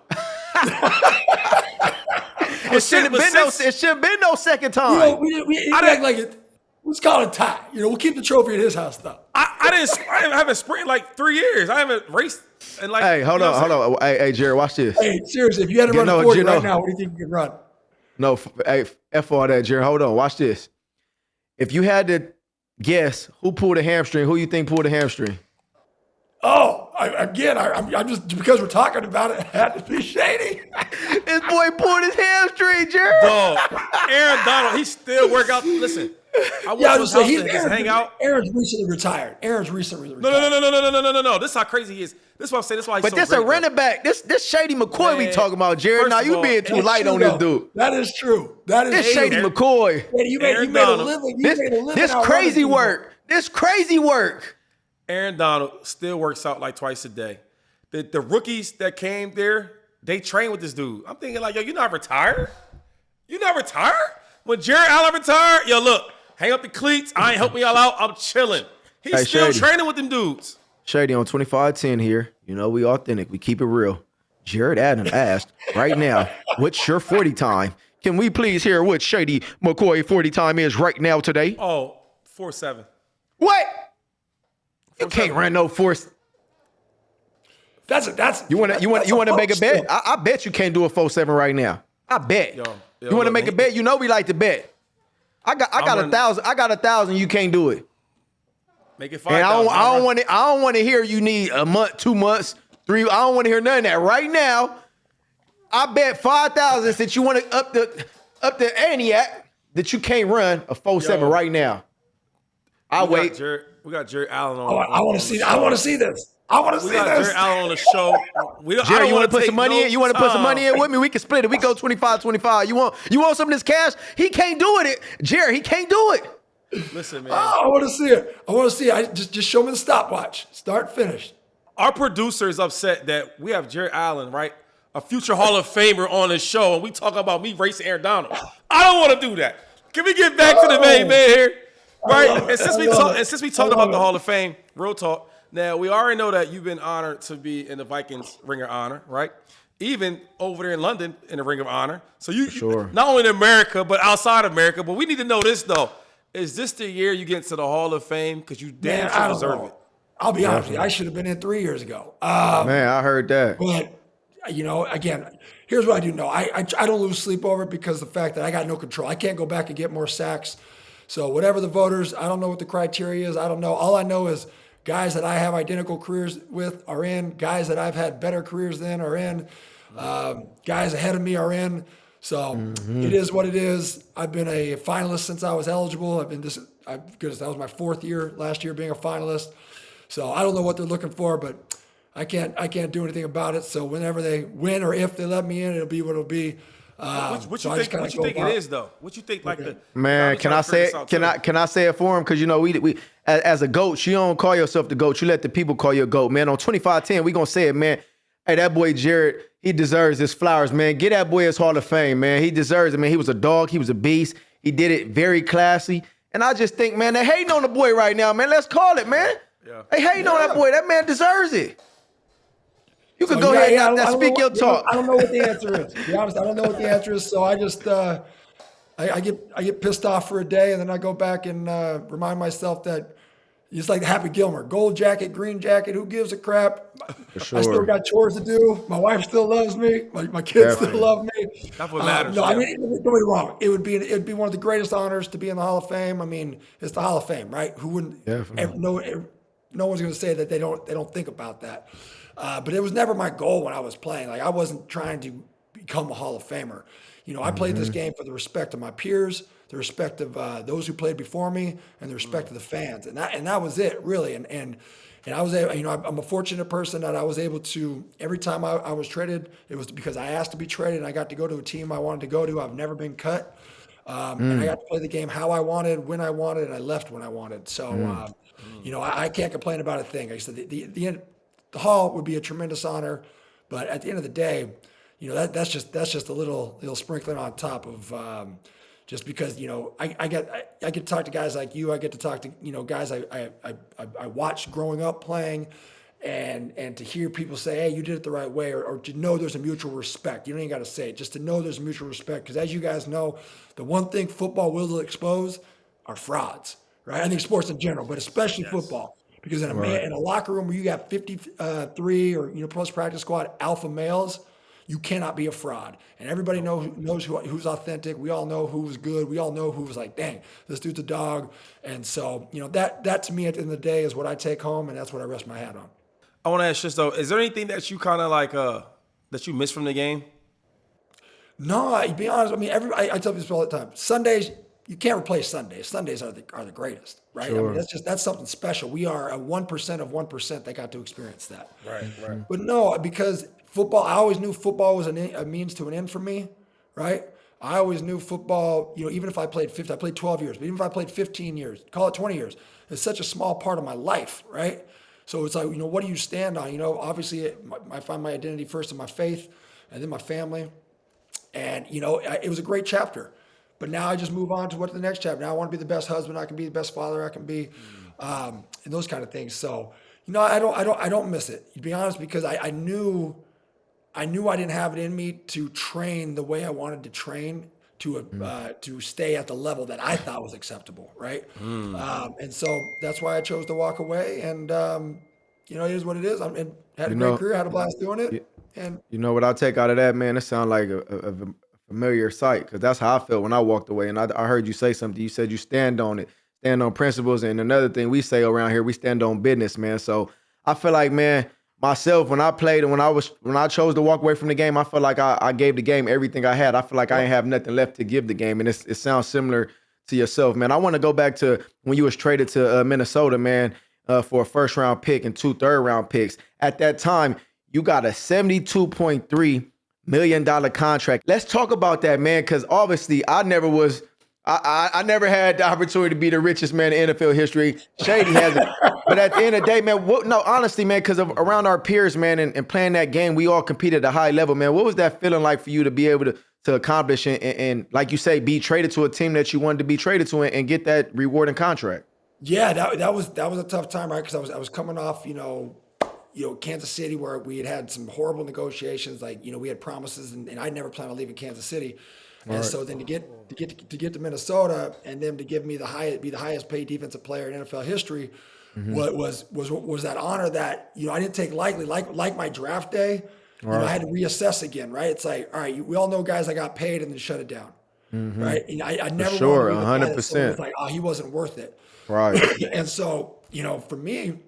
It shouldn't have been no second time. We act like it. Let's call it a tie. We'll keep the trophy at his house, though. I haven't sprinted like 3 years. I haven't raced in like. Hey, hold on. Hey, Jared, watch this. Hey, seriously, if you had to run 40 right now, what do you think you could run? No, hey, F all that, Jared. Hold on, watch this. If you had to guess who pulled a hamstring, who you think pulled a hamstring? Oh, I'm just, because we're talking about it, it had to be Shady. This boy pulled his hamstring, Jared. Dog, Aaron Donald, he still work out. Listen, I went to his house to just hang out. Aaron's recently retired. No. This is how crazy he is. This is what I'm saying. This is why he's but so this great, a running back. This Shady McCoy we talking about, Jared. Now you being too light on this dude. That is true. This Shady McCoy. You made a living. This crazy work. This crazy work. Aaron Donald still works out like twice a day. The rookies that came there, they train with this dude. I'm thinking like, yo, you're not retired? You not retired? When Jared Allen retired, yo, look, hang up the cleats. I ain't helping y'all out. I'm chilling. He's still training with them dudes. Shady on 2510 here. We authentic. We keep it real. Jared Allen asked right now, what's your 40 time? Can we please hear what Shady McCoy 40 time is right now today? Oh, 4.7. What? You can't run no force. That's you want to make a bet? I bet you can't do a 4.7 right now. I bet. Yo, you want to make a bet? We like to bet. I got 1,000. I got 1,000. You can't do it. Make it 5,000. And I don't want to hear you need a month, 2 months, 3. I don't want to hear none of that right now. I bet 5,000 since you want to up the ante that you can't run a 4.7 right now. I'll wait. We got Jared Allen on. I want to see. I want to see this. We got Jared Allen on the show. Jared, you want to put some money in? You want to put some money in with me? We can split it. We go 25-25. You want some of this cash? He can't do it. Jared, he can't do it. Listen, man. I want to see it. Just show me the stopwatch. Start, finish. Our producer is upset that we have Jared Allen, right? A future Hall of Famer on the show, and we talk about me racing Aaron Donald. I don't want to do that. Can we get back to the main man here? Right? And since we talked about the Hall of Fame, real talk, now we already know that you've been honored to be in the Vikings Ring of Honor, right? Even over there in London in the Ring of Honor. So you not only in America, but outside America. But we need to know this, though. Is this the year you get into the Hall of Fame? Because you damn sure deserve it. I'll be honest with you. I should have been in 3 years ago. Man, I heard that. But, again, here's what I do know. I don't lose sleep over it because of the fact that I got no control. I can't go back and get more sacks. So whatever the voters, I don't know what the criteria is. I don't know. All I know is guys that I have identical careers with are in. Guys that I've had better careers than are in. Guys ahead of me are in. So it is what it is. I've been a finalist since I was eligible. That was my 4th year last year being a finalist. So I don't know what they're looking for, but I can't do anything about it. So whenever they win or if they let me in, it'll be what it'll be. What you think it is though? What you think the man? Can I say it? Can I say it for him? Because we as a GOAT, you don't call yourself the GOAT. You let the people call you a GOAT, man. On 2510, we gonna say it, man. Hey, that boy Jared, he deserves his flowers, man. Get that boy his Hall of Fame, man. He deserves it, man. He was a dog. He was a beast. He did it very classy. And I just think, man, they hating on the boy right now, man. Let's call it, man. Yeah. They hating on that boy. That man deserves it. You can go ahead and speak your talk. I don't know what the answer is. To be honest, I don't know what the answer is. So I just, I get pissed off for a day, and then I go back and remind myself that it's like Happy Gilmore, gold jacket, green jacket. Who gives a crap? For sure. I still got chores to do. My wife still loves me. My kids still love me. That's what matters. No, I mean, don't get me wrong. It'd be one of the greatest honors to be in the Hall of Fame. I mean, it's the Hall of Fame, right? Who wouldn't? No one's going to say that they don't think about that. But it was never my goal when I was playing. Like I wasn't trying to become a Hall of Famer. You know, I played this game for the respect of my peers, the respect of those who played before me, and the respect of the fans, and that was it, really. And I was able, you know, I'm a fortunate person that I was able to. Every time I was traded, it was because I asked to be traded, and I got to go to a team I wanted to go to. I've never been cut, and I got to play the game how I wanted, when I wanted, and I left when I wanted. So, you know, I can't complain about a thing. Like I said, the Hall would be a tremendous honor, but at the end of the day, you know, that's just a little sprinkling on top of just because, you know, I get to talk to guys like you. I get to talk to, you know, guys I watched growing up playing, and to hear people say, hey, you did it the right way, or to know there's a mutual respect. You don't even got to say it, just to know there's a mutual respect. Because as you guys know, the one thing football will expose are frauds, right? I think sports in general, but especially football. Because in a locker room where you got 53 or, you know, plus practice squad alpha males, you cannot be a fraud. And everybody knows who's authentic. We all know who's good. We all know who's like, dang, this dude's a dog. And so, you know, that to me at the end of the day is what I take home, and that's what I rest my hat on. I want to ask just though, is there anything that you kind of like that you miss from the game? No, to be honest, I mean, I tell people all the time. Sundays, you can't replace Sundays. Sundays are the greatest, right? Sure. I mean, that's something special. We are a 1% of 1% that got to experience that. Right. But no, because football, I always knew football was a means to an end for me, right? I always knew football, you know, even if I played 12 years, but even if I played 15 years, call it 20 years, it's such a small part of my life, right? So it's like, you know, what do you stand on? You know, obviously I find my identity first in my faith and then my family. And, you know, it was a great chapter. But now I just move on to what's the next chapter. Now I want to be the best husband I can be, the best father I can be, and those kind of things. So, you know, I don't miss it, to be honest, because I knew I didn't have it in me to train the way I wanted to train to stay at the level that I thought was acceptable, right? And so that's why I chose to walk away. And you know, it is what it is. I had a great career, had a blast doing it. And you know what I take out of that, man? It sounds like a familiar sight, because that's how I felt when I walked away. And I heard you say something. You said you stand on it, stand on principles. And another thing we say around here, we stand on business, man. So I feel like, man, myself, when I played and when I chose to walk away from the game, I felt like I gave the game everything I had. I feel like I didn't have nothing left to give the game. And it sounds similar to yourself, man. I want to go back to when you was traded to Minnesota, man, for a first-round pick and 2 third-round picks. At that time, you got a $72.3 million contract. Let's talk about that, man, because obviously I never had the opportunity to be the richest man in NFL history. Shady has it. But at the end of the day, man, honestly, man, because around our peers, man, and playing that game, we all competed at a high level, man. What was that feeling like for you to be able to accomplish and, like you say, be traded to a team that you wanted to be traded to and get that rewarding contract? Yeah, that was a tough time, right? Because I was coming off, you know, Kansas City, where we had some horrible negotiations. Like, you know, we had promises, and I never planned on leaving Kansas City. And so then to get to Minnesota and them to give me be the highest paid defensive player in NFL history was that honor that, you know, I didn't take lightly. Like my draft day, you know, I had to reassess again, right? It's like, all right, we all know guys that got paid and then shut it down, right? And I never sure, wanted to 100%. it's like, oh, he wasn't worth it, right? And so, you know, for me,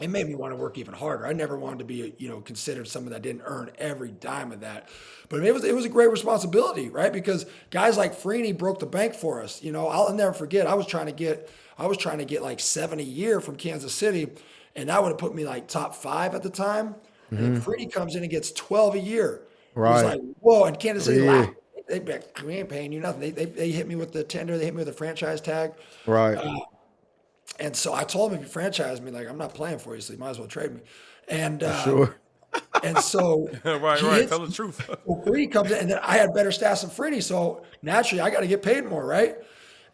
it made me want to work even harder. I never wanted to be, you know, considered someone that didn't earn every dime of that. But it was a great responsibility, right? Because guys like Freeney broke the bank for us. You know, I'll never forget. I was trying to get like 7 a year from Kansas City, and that would have put me like top 5 at the time. And then Freeney comes in and gets 12 a year. Right. It was like, whoa! And Kansas City laughed. They like, we ain't paying you nothing. They hit me with the tender. They hit me with the franchise tag. Right. And so I told him, if you franchise me, like, I'm not playing for you, so you might as well trade me. And sure. And so right. Tell the truth. Well, Freeney comes in, and then I had better stats than Freeney, so naturally I got to get paid more, right?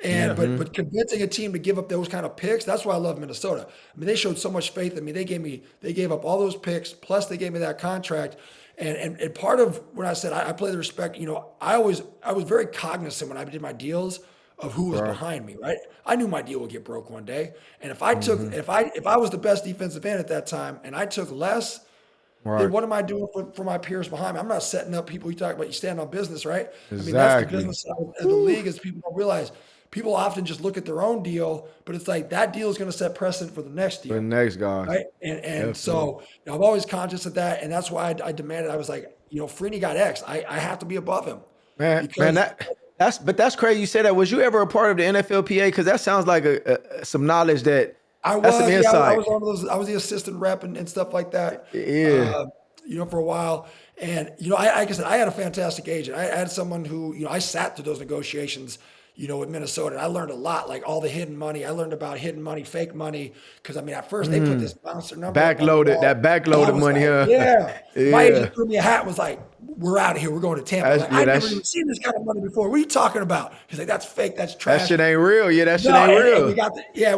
And but convincing a team to give up those kind of picks, that's why I love Minnesota. I mean, they showed so much faith in me. They gave up all those picks, plus they gave me that contract. And part of when I said I play the respect, I was very cognizant when I did my deals of who was behind me, right? I knew my deal would get broke one day. And if I took if I was the best defensive end at that time and I took less, then what am I doing for my peers behind me? I'm not setting up people. You talk about you stand on business, right? Exactly. I mean, that's the business side of the league is people don't realize. People often just look at their own deal, but it's like that deal is going to set precedent for the next deal. The next guy. Right. And so I'm always conscious of that. And that's why I demanded, I was like, Freeney got X. I have to be above him. Man, that's crazy you say that. Was you ever a part of the NFLPA? Because that sounds like some knowledge that that's some insight. I was one of those. I was the assistant rep and stuff like that. Yeah. For a while. And, like I said, I had a fantastic agent. I had someone who, I sat through those negotiations, with Minnesota. And I learned a lot, like all the hidden money. I learned about hidden money, fake money. Because, at first they put this bouncer number. Backloaded money, huh? Yeah. My agent threw me a hat and was like, we're out of here. We're going to Tampa. I've never even seen this kind of money before. What are you talking about? He's like, that's fake. That's trash. That shit ain't real. Yeah, that shit ain't real.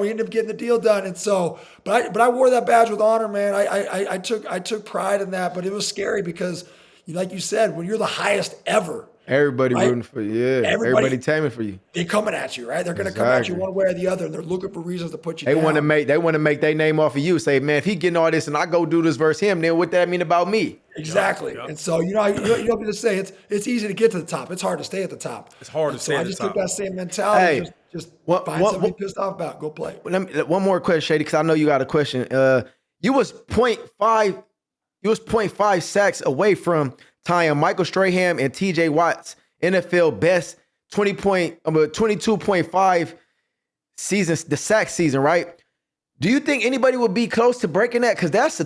We ended up getting the deal done. And so, but I wore that badge with honor, man. I took pride in that, but it was scary because, like you said, when you're the highest ever, everybody rooting for you. Yeah. Everybody taming for you. They're coming at you, right? They're going to come at you one way or the other, and they're looking for reasons to put you down. They want to make their name off of you. Say, man, if he getting all this and I go do this versus him, then what that mean about me? Exactly. Yep. And so, you don't get to say it's easy to get to the top. It's hard to stay at the top. It's hard to stay at the top. So I just took that same mentality. Just find something to be pissed off about. Go play. One more question, Shady, because I know you got a question. You was 0.5 sacks away from tying Michael Strahan and TJ Watt's NFL best 22.5 seasons, the sack season, right? Do you think anybody would be close to breaking that? Because that's a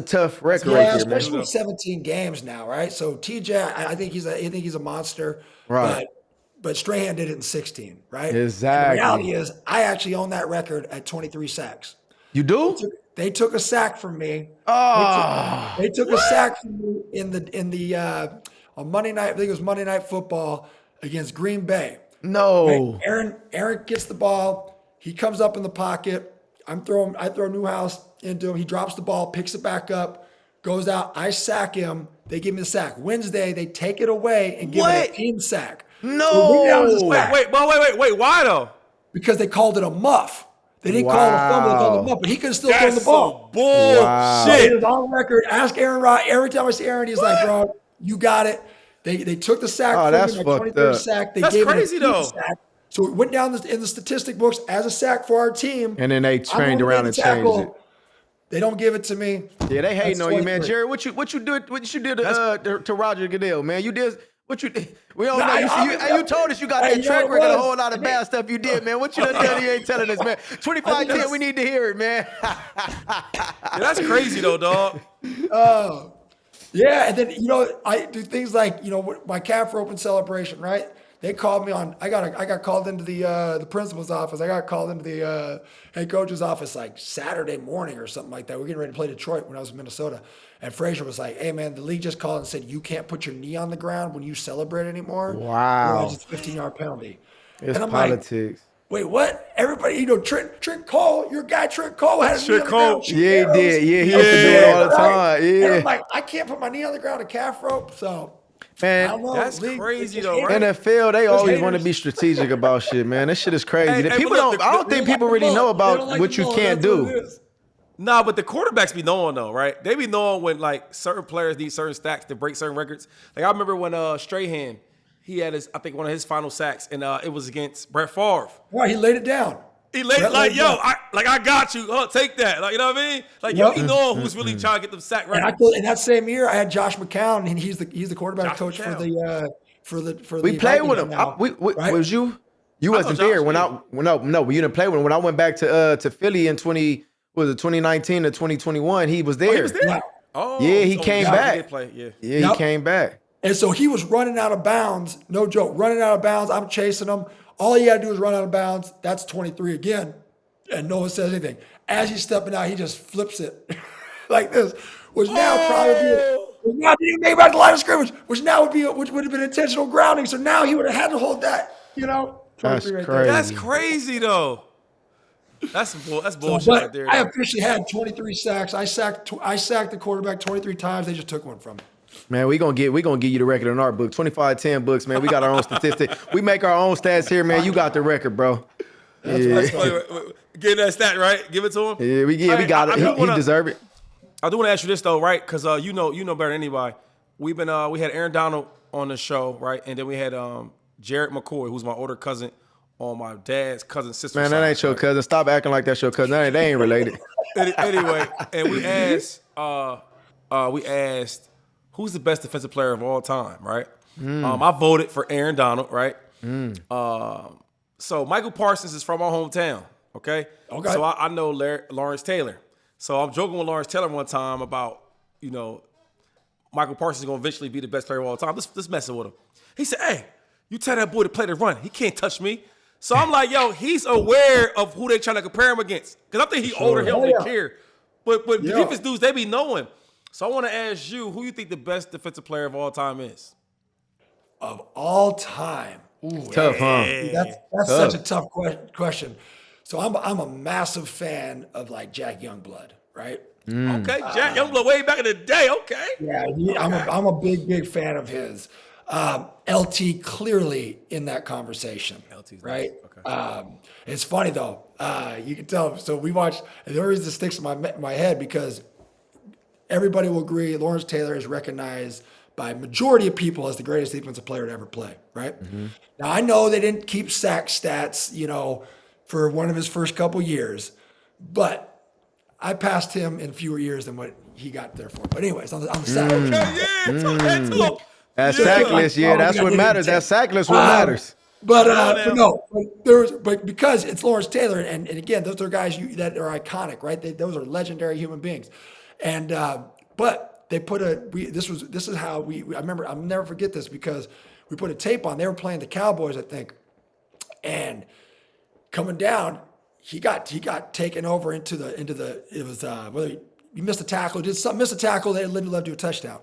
tough record right there, especially with 17 games now, right? So TJ, I think he's a monster, right? But Strahan did it in 16, right? Exactly. And the reality is, I actually own that record at 23 sacks. You do? They took a sack from me. Oh, they took a sack from me on Monday night. I think it was Monday Night Football against Green Bay. No, right? Aaron gets the ball. He comes up in the pocket. I throw Newhouse into him. He drops the ball, picks it back up, goes out. I sack him. They give me the sack. Wednesday, they take it away and give it a team sack. No. So wait. Why though? Because they called it a muff. They didn't call it a fumble, they called it a muff, but he could still throw the ball. Bullshit. Wow. It is on record. Ask Aaron Rod. Every time I see Aaron, he's like, bro, you got it. They took the sack from him, my 23rd sack. They gave crazy, him a sack. So it went down in the statistic books as a sack for our team. And then they trained around and changed it. They don't give it to me. Yeah, they hating on you, man. Jerry, what you did to Roger Goodell, man? You did what you did. We don't know. You told us you got that track record, a whole lot of bad stuff you did, man. What you done done? You ain't telling us, man. 25-10, we need to hear it, man. That's crazy though, dog. Yeah, and then I do things like my calf open celebration, right? They called me on. I got called into the principal's office. I got called into the head coach's office like Saturday morning or something like that. We're getting ready to play Detroit when I was in Minnesota, and Frazier was like, "Hey man, the league just called and said you can't put your knee on the ground when you celebrate anymore. Wow, it's a 15-yard penalty." It's and I'm politics. Like, wait, what? Everybody, Trent Cole, your guy Trent Cole had a knee on the ground. Yeah, he did. Yeah, he used to do it all the time. Yeah. And I'm like, I can't put my knee on the ground to calf rope, so. Man, that's crazy though, right? NFL, they always want to be strategic about shit, man. This shit is crazy. I don't think people really know about what you can't do. Nah, but the quarterbacks be knowing though, right? They be knowing when like certain players need certain stacks to break certain records. Like I remember when Strahan, he had one of his final sacks, and it was against Brett Favre. Right, he laid it down. He laid it like, I got you. Take that. Like, you know what I mean? Like, you know who's really trying to get them sack records. And in that same year, I had Josh McCown, and he's the quarterback coach for the. We played with him. Right? Was you? You wasn't there when no, you didn't play with him. When I went back to Philly in 2019 to 2021, he was there. Oh, he was there. Yeah. Oh, yeah, he came back. He did play. Yeah, he came back. And so he was running out of bounds. No joke, running out of bounds. I'm chasing him. All he got to do is run out of bounds. That's 23 again. And no one says anything. As he's stepping out, he just flips it like this, which now probably now didn't make back the line of scrimmage, which would have been intentional grounding. So now he would have had to hold that, 23 right there. That's crazy though. That's bullshit But right there. I though. officially had 23 sacks. I sacked the quarterback 23 times. They just took one from me. Man, we gonna give you the record in our book. 25-10 books, man. We got our own statistic. We make our own stats here, man. You got the record, bro. That's funny. Get that stat right. Give it to him. Yeah, we got it. He deserve it. I do want to ask you this though, right? Because you know better than anybody. We had Aaron Donald on the show, right? And then we had Jared McCoy, who's my older cousin on my dad's cousin's sister. Man, that ain't your cousin. Stop acting like that's your cousin. They ain't related. Anyway, and we asked who's the best defensive player of all time, right? I voted for Aaron Donald, right? So Michael Parsons is from our hometown, okay? So I know Lawrence Taylor. So I'm joking with Lawrence Taylor one time about, Michael Parsons is going to eventually be the best player of all time. Let's messing with him. He said, hey, you tell that boy to play the run. He can't touch me. So I'm like, yo, he's aware of who they trying to compare him against. Because I think he older, he don't really care. But the defense dudes, they be knowing. So I want to ask you, who you think the best defensive player of all time is? Of all time. Ooh, Tough, huh? That's such a tough question. So I'm a massive fan of like Jack Youngblood, right? Okay, Jack Youngblood way back in the day. Okay. Yeah, I'm a big fan of his. LT clearly in that conversation. LT's right. Nice. Okay. It's funny though. You can tell. So we watched. And the reason this sticks in my head because everybody will agree Lawrence Taylor is recognized by majority of people as the greatest defensive player to ever play. Right. Now I know they didn't keep sack stats, for one of his first couple years, but I passed him in fewer years than what he got there for. But anyways, on the sack. That sack list, that's what matters. That sack list what matters. But because it's Lawrence Taylor, and again, those are guys that are iconic, right? Those are legendary human beings, and but they put this is how I remember. I'll never forget this because we put a tape on. They were playing the Cowboys, I think, and coming down, he got taken over into the it was whether he missed a tackle, missed a tackle, they led to a touchdown.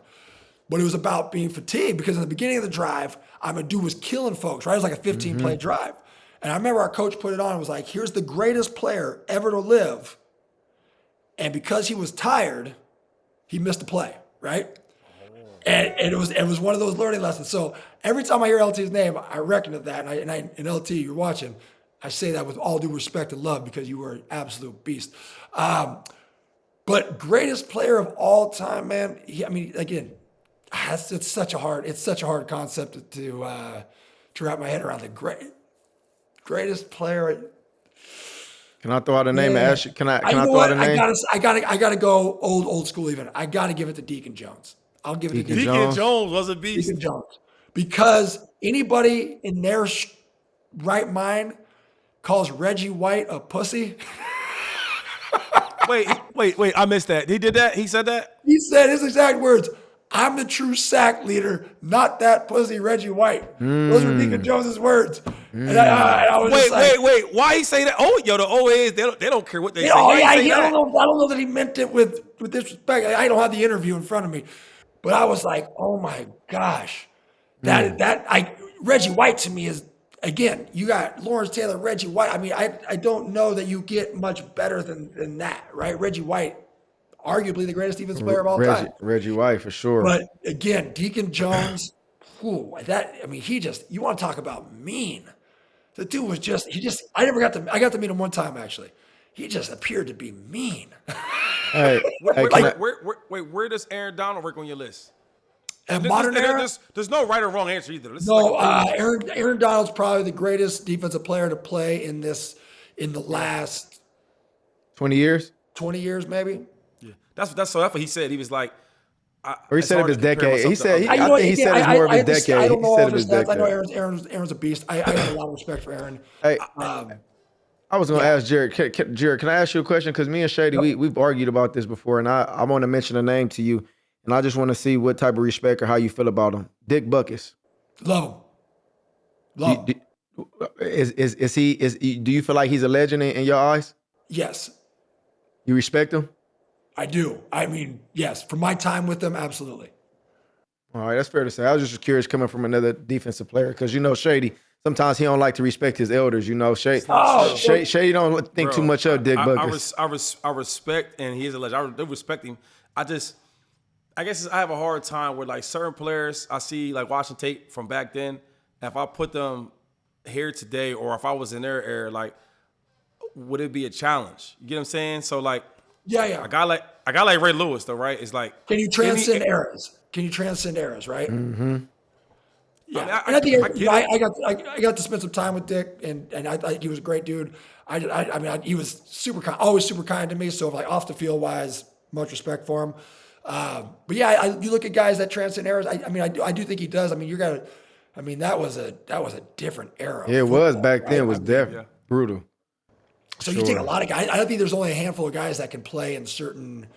But it was about being fatigued because in the beginning of the drive, dude was killing folks, right? It was like a 15-play drive. And I remember our coach put it on and was like, here's the greatest player ever to live. And because he was tired, he missed a play, right? And it was one of those learning lessons. So every time I hear LT's name, I reckon of that. And LT, you're watching, I say that with all due respect and love because you were an absolute beast. But greatest player of all time, man, again, it's such a hard concept to wrap my head around. The greatest player. Can I throw out a name and ask you? Can I throw out a name? I gotta go old school even. I gotta give it to Deacon Jones. I'll give it to Deacon Jones was a beast. Deacon Jones. Because anybody in their right mind calls Reggie White a pussy. Wait, I missed that. He did that? He said that? He said his exact words. I'm the true sack leader, not that pussy Reggie White. Those were Deacon Jones's words. And I was wait. Why he say that? Oh, the OAs, they don't care what they say. I don't know that he meant it with disrespect. I don't have the interview in front of me. But I was like, oh my gosh. Reggie White to me is, again, you got Lawrence Taylor, Reggie White. I don't know that you get much better than that, right? Reggie White, arguably the greatest defensive player of all time. Reggie White, for sure. But again, Deacon Jones, you want to talk about mean. The dude was I got to meet him one time, actually. He just appeared to be mean. Hey, where does Aaron Donald work on your list? Modern era? There's no right or wrong answer either. Aaron Donald's probably the greatest defensive player to play in the last 20 years? 20 years, maybe. Yeah, that's what he said. He was like, or he said of his decade. I think he said it's more of his decade. I don't know he said all of his his stats. decade. I know Aaron's a beast. I have a lot of respect for Aaron. Hey, I was going to ask Jared. Jared, can I ask you a question? Because me and Shady, we've argued about this before, and I want to mention a name to you, and I just want to see what type of respect or how you feel about him. Dick Buckus. Love him. Do you feel like he's a legend in your eyes? Yes. You respect him? I do. Yes. For my time with them, absolutely. All right, that's fair to say. I was just curious coming from another defensive player because Shady, sometimes he don't like to respect his elders. You know, Shady don't think too much of Dick Buckets. I respect, and he is a legend. I respect him. I guess I have a hard time with like certain players. I see like watching tape from back then. If I put them here today, or if I was in their era, like, would it be a challenge? You get what I'm saying? So like, yeah. A guy like Ray Lewis, though, right? It's like, can you transcend eras? Right? Mm-hmm. Yeah, I think I got to spend some time with Dick, and I thought he was a great dude. He was always super kind to me. So like off the field wise, much respect for him. But yeah, you look at guys that transcend eras. I do think he does. That was a different era. Yeah, it was back then. It was definitely brutal. So you take a lot of guys. I don't think there's only a handful of guys that can play in certain,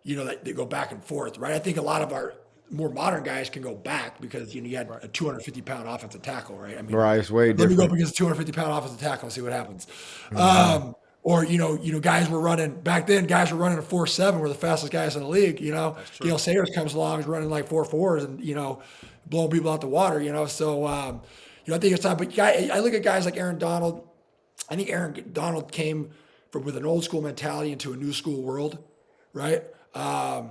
that they go back and forth, right? I think a lot of our more modern guys can go back because you had a 250-pound offensive tackle, right? It's way different. Let me go up against a 250-pound offensive tackle and see what happens. Mm-hmm. Or guys were running back then. Guys were running a 4.7, were the fastest guys in the league. Gale Sayers comes along, is running like 4.4s, and blowing people out the water. So I think it's time. But I look at guys like Aaron Donald. I think Aaron Donald came with an old school mentality into a new school world, right? I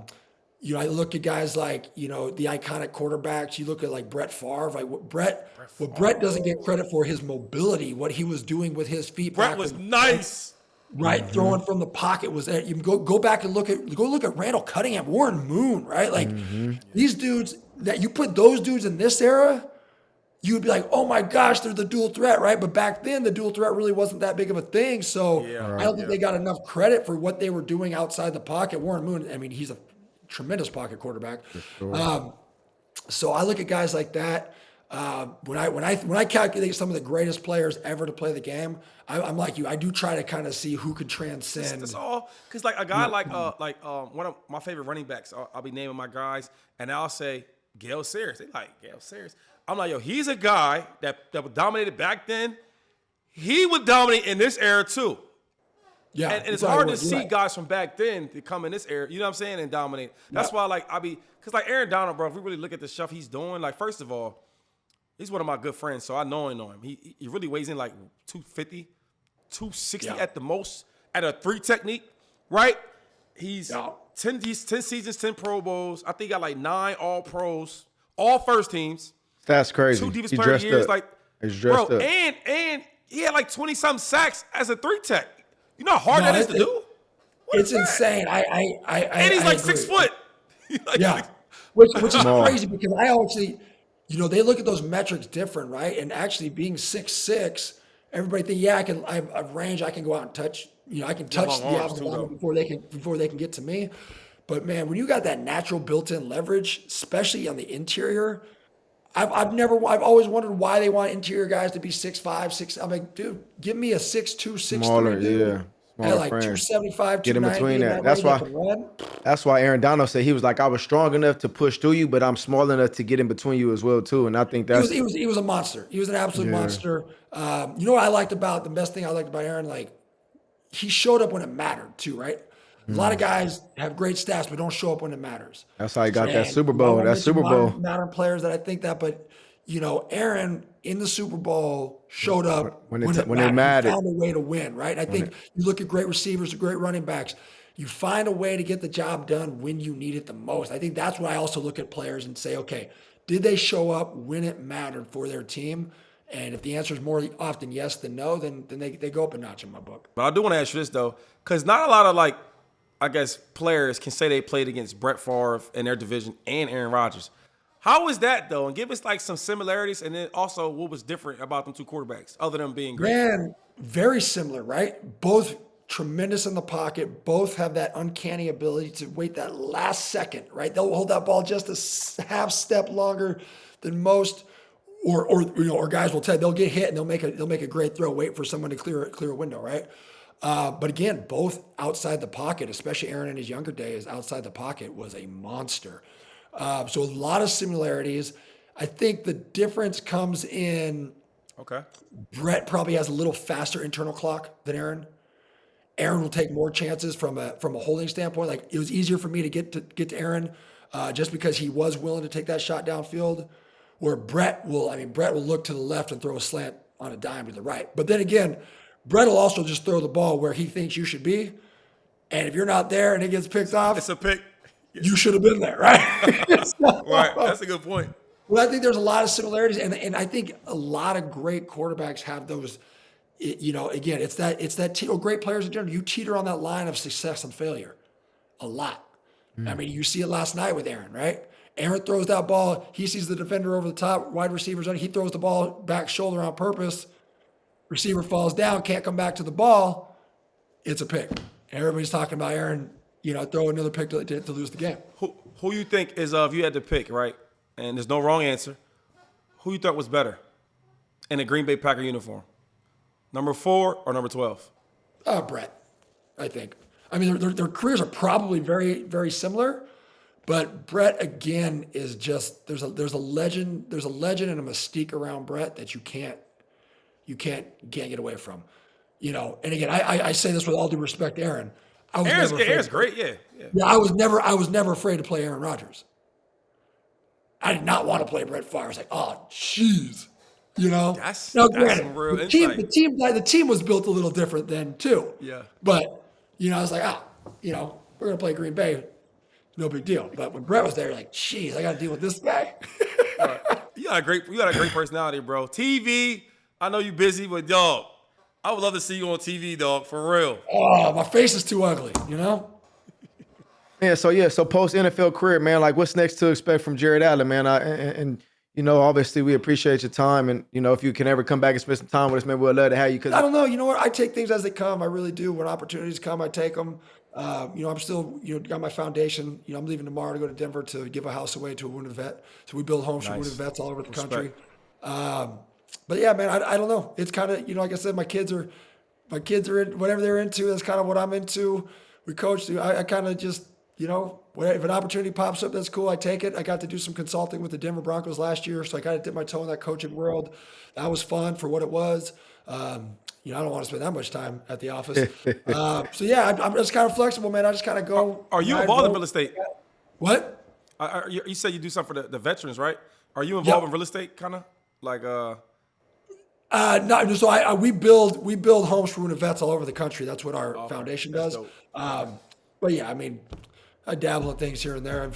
look at guys like, the iconic quarterbacks. You look at like Brett Favre. Like what Brett doesn't get credit for his mobility, what he was doing with his feet. Brett was nice. Right, mm-hmm. Throwing from the pocket was there. You can go back and look at Randall Cunningham, Warren Moon, right? Like these dudes that you put those dudes in this era, you would be like, oh my gosh, they're the dual threat, right? But back then, the dual threat really wasn't that big of a thing. So I don't think they got enough credit for what they were doing outside the pocket. Warren Moon, he's a tremendous pocket quarterback. Sure. So I look at guys like that. When I calculate some of the greatest players ever to play the game, I'm like you. I do try to kind of see who could transcend. That's all. Because like a guy like one of my favorite running backs, I'll be naming my guys, and I'll say Gale Sayers. They like Gale Sayers. I'm like, yo, he's a guy that dominated back then. He would dominate in this era too. Yeah, and it's hard to see guys from back then to come in this era. You know what I'm saying? And dominate. That's why because like Aaron Donald, bro. If we really look at the stuff he's doing, like first of all, he's one of my good friends, so I know him. He really weighs in like 250, 260 at the most at a 3 technique, right? He's 10 seasons, 10 Pro Bowls. I think he got like 9 All Pros, all first teams. That's crazy. 2 deepest player years, He's dressed up. And he had like 20-something sacks as a 3 tech. You know how hard that is to do? It's insane. And he's like 6 foot. Which is crazy because I actually, they look at those metrics different, right? And actually being 6'6", everybody think, I have range. I can go out and touch. I can touch the offensive line before they can get to me. But man, when you got that natural built-in leverage, especially on the interior, I've always wondered why they want interior guys to be 6'5", 6. I'm like, dude, give me a 6'2", 6'3", smaller, dude. Smaller like frame. 275, get in between that. That's why Aaron Donald said he was like, I was strong enough to push through you, but I'm small enough to get in between you as well too. And I think that's he was a monster. He was an absolute monster. You know what the best thing I liked about Aaron, like he showed up when it mattered too, right? A lot of guys have great stats, but don't show up when it matters. That's how he got that Super Bowl. That Super Bowl. Modern players that I think that, but Aaron in the Super Bowl showed up when it mattered. He found a way to win, right? I think you look at great receivers, great running backs. You find a way to get the job done when you need it the most. I think that's what I also look at players and say, okay, did they show up when it mattered for their team? And if the answer is more often yes than no, then they go up a notch in my book. But I do want to ask you this though, because not a lot of players can say they played against Brett Favre in their division and Aaron Rodgers. How was that though? And give us some similarities, and then also what was different about them two quarterbacks, other than being great. Man, very similar, right? Both tremendous in the pocket. Both have that uncanny ability to wait that last second, right? They'll hold that ball just a half step longer than most, or guys will tell you they'll get hit and they'll make a great throw, wait for someone to clear a window, right? But again, both outside the pocket, especially Aaron in his younger days, outside the pocket was a monster. So a lot of similarities. I think the difference comes in. Okay. Brett probably has a little faster internal clock than Aaron. Aaron will take more chances from a holding standpoint. Like it was easier for me to get to Aaron just because he was willing to take that shot downfield. where Brett will look to the left and throw a slant on a dime to the right. But then again, Brett will also just throw the ball where he thinks you should be. And if you're not there and it gets picked off, It's a pick. you should have been there, right? Right. That's a good point. Well, I think there's a lot of similarities, and I think a lot of great quarterbacks have those. Again, it's that or great players in general. You teeter on that line of success and failure, a lot. I mean, you see it last night with Aaron, right? Aaron throws that ball. He sees the defender over the top, wide receivers on. He throws the ball back shoulder on purpose. Receiver falls down, can't come back to the ball. It's a pick. Everybody's talking about Aaron, throw another pick to lose the game. Who you think is if you had to pick, right? And there's no wrong answer. Who you thought was better in a Green Bay Packer uniform? Number 4 or number 12? Brett, I think. I mean, their careers are probably very, very similar, but Brett again is just there's a legend and a mystique around Brett that you can't get away from. And again, I say this with all due respect to Aaron. Aaron's great, yeah. Yeah, I was never afraid to play Aaron Rodgers. I did not want to play Brett Favre. I was like, oh, jeez. That's granted, some real the insight. team was built a little different then too. Yeah. But I was like, we're gonna play Green Bay, no big deal. But when Brett was there, you're like, jeez, I got to deal with this guy. You got a great personality, bro. TV, I know you busy, but dog, I would love to see you on TV, dog, for real. Oh, my face is too ugly, Yeah, so post NFL career, man, like what's next to expect from Jared Allen, man? Obviously we appreciate your time, and if you can ever come back and spend some time with us, man, we'd love to have you. Cause I don't know, you know what? I take things as they come. I really do. When opportunities come, I take them. I'm still, got my foundation. I'm leaving tomorrow to go to Denver to give a house away to a wounded vet. So we build homes for wounded vets all over the country. But yeah, man, I don't know. It's kind of, like I said, my kids are in whatever they're into. That's kind of what I'm into. We coach. I kind of just, if an opportunity pops up, that's cool. I take it. I got to do some consulting with the Denver Broncos last year, so I got to dip my toe in that coaching world. That was fun for what it was. I don't want to spend that much time at the office. So yeah, I'm just kind of flexible, man. I just kind of go. Are you involved in real estate? What? You said you do something for the veterans, right? Are you involved in real estate, kind of like? No. So we build homes for wounded vets all over the country. That's what our foundation does. But yeah, I mean, I dabble in things here and there.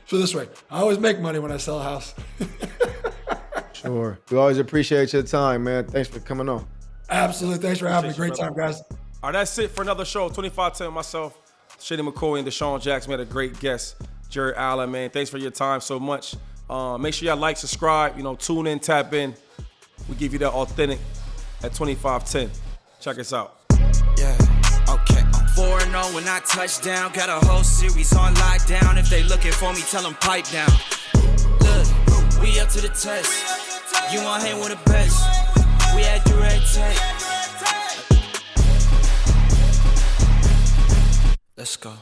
So this way, I always make money when I sell a house. Sure. We always appreciate your time, man. Thanks for coming on. Absolutely. Thanks for having me. Great time, guys. All right, that's it for another show. 2510 myself, Shady McCoy, and DeSean Jackson. We had a great guest, Jared Allen, man. Thanks for your time so much. Make sure y'all like, subscribe, tune in, tap in. We give you that authentic at 2510. Check us out. Yeah, okay. 4-0 when I touch down. Got a whole series on lockdown. If they looking for me, tell them pipe down. Look, we up to the test. You want hang with the best. We had direct take. Let's go.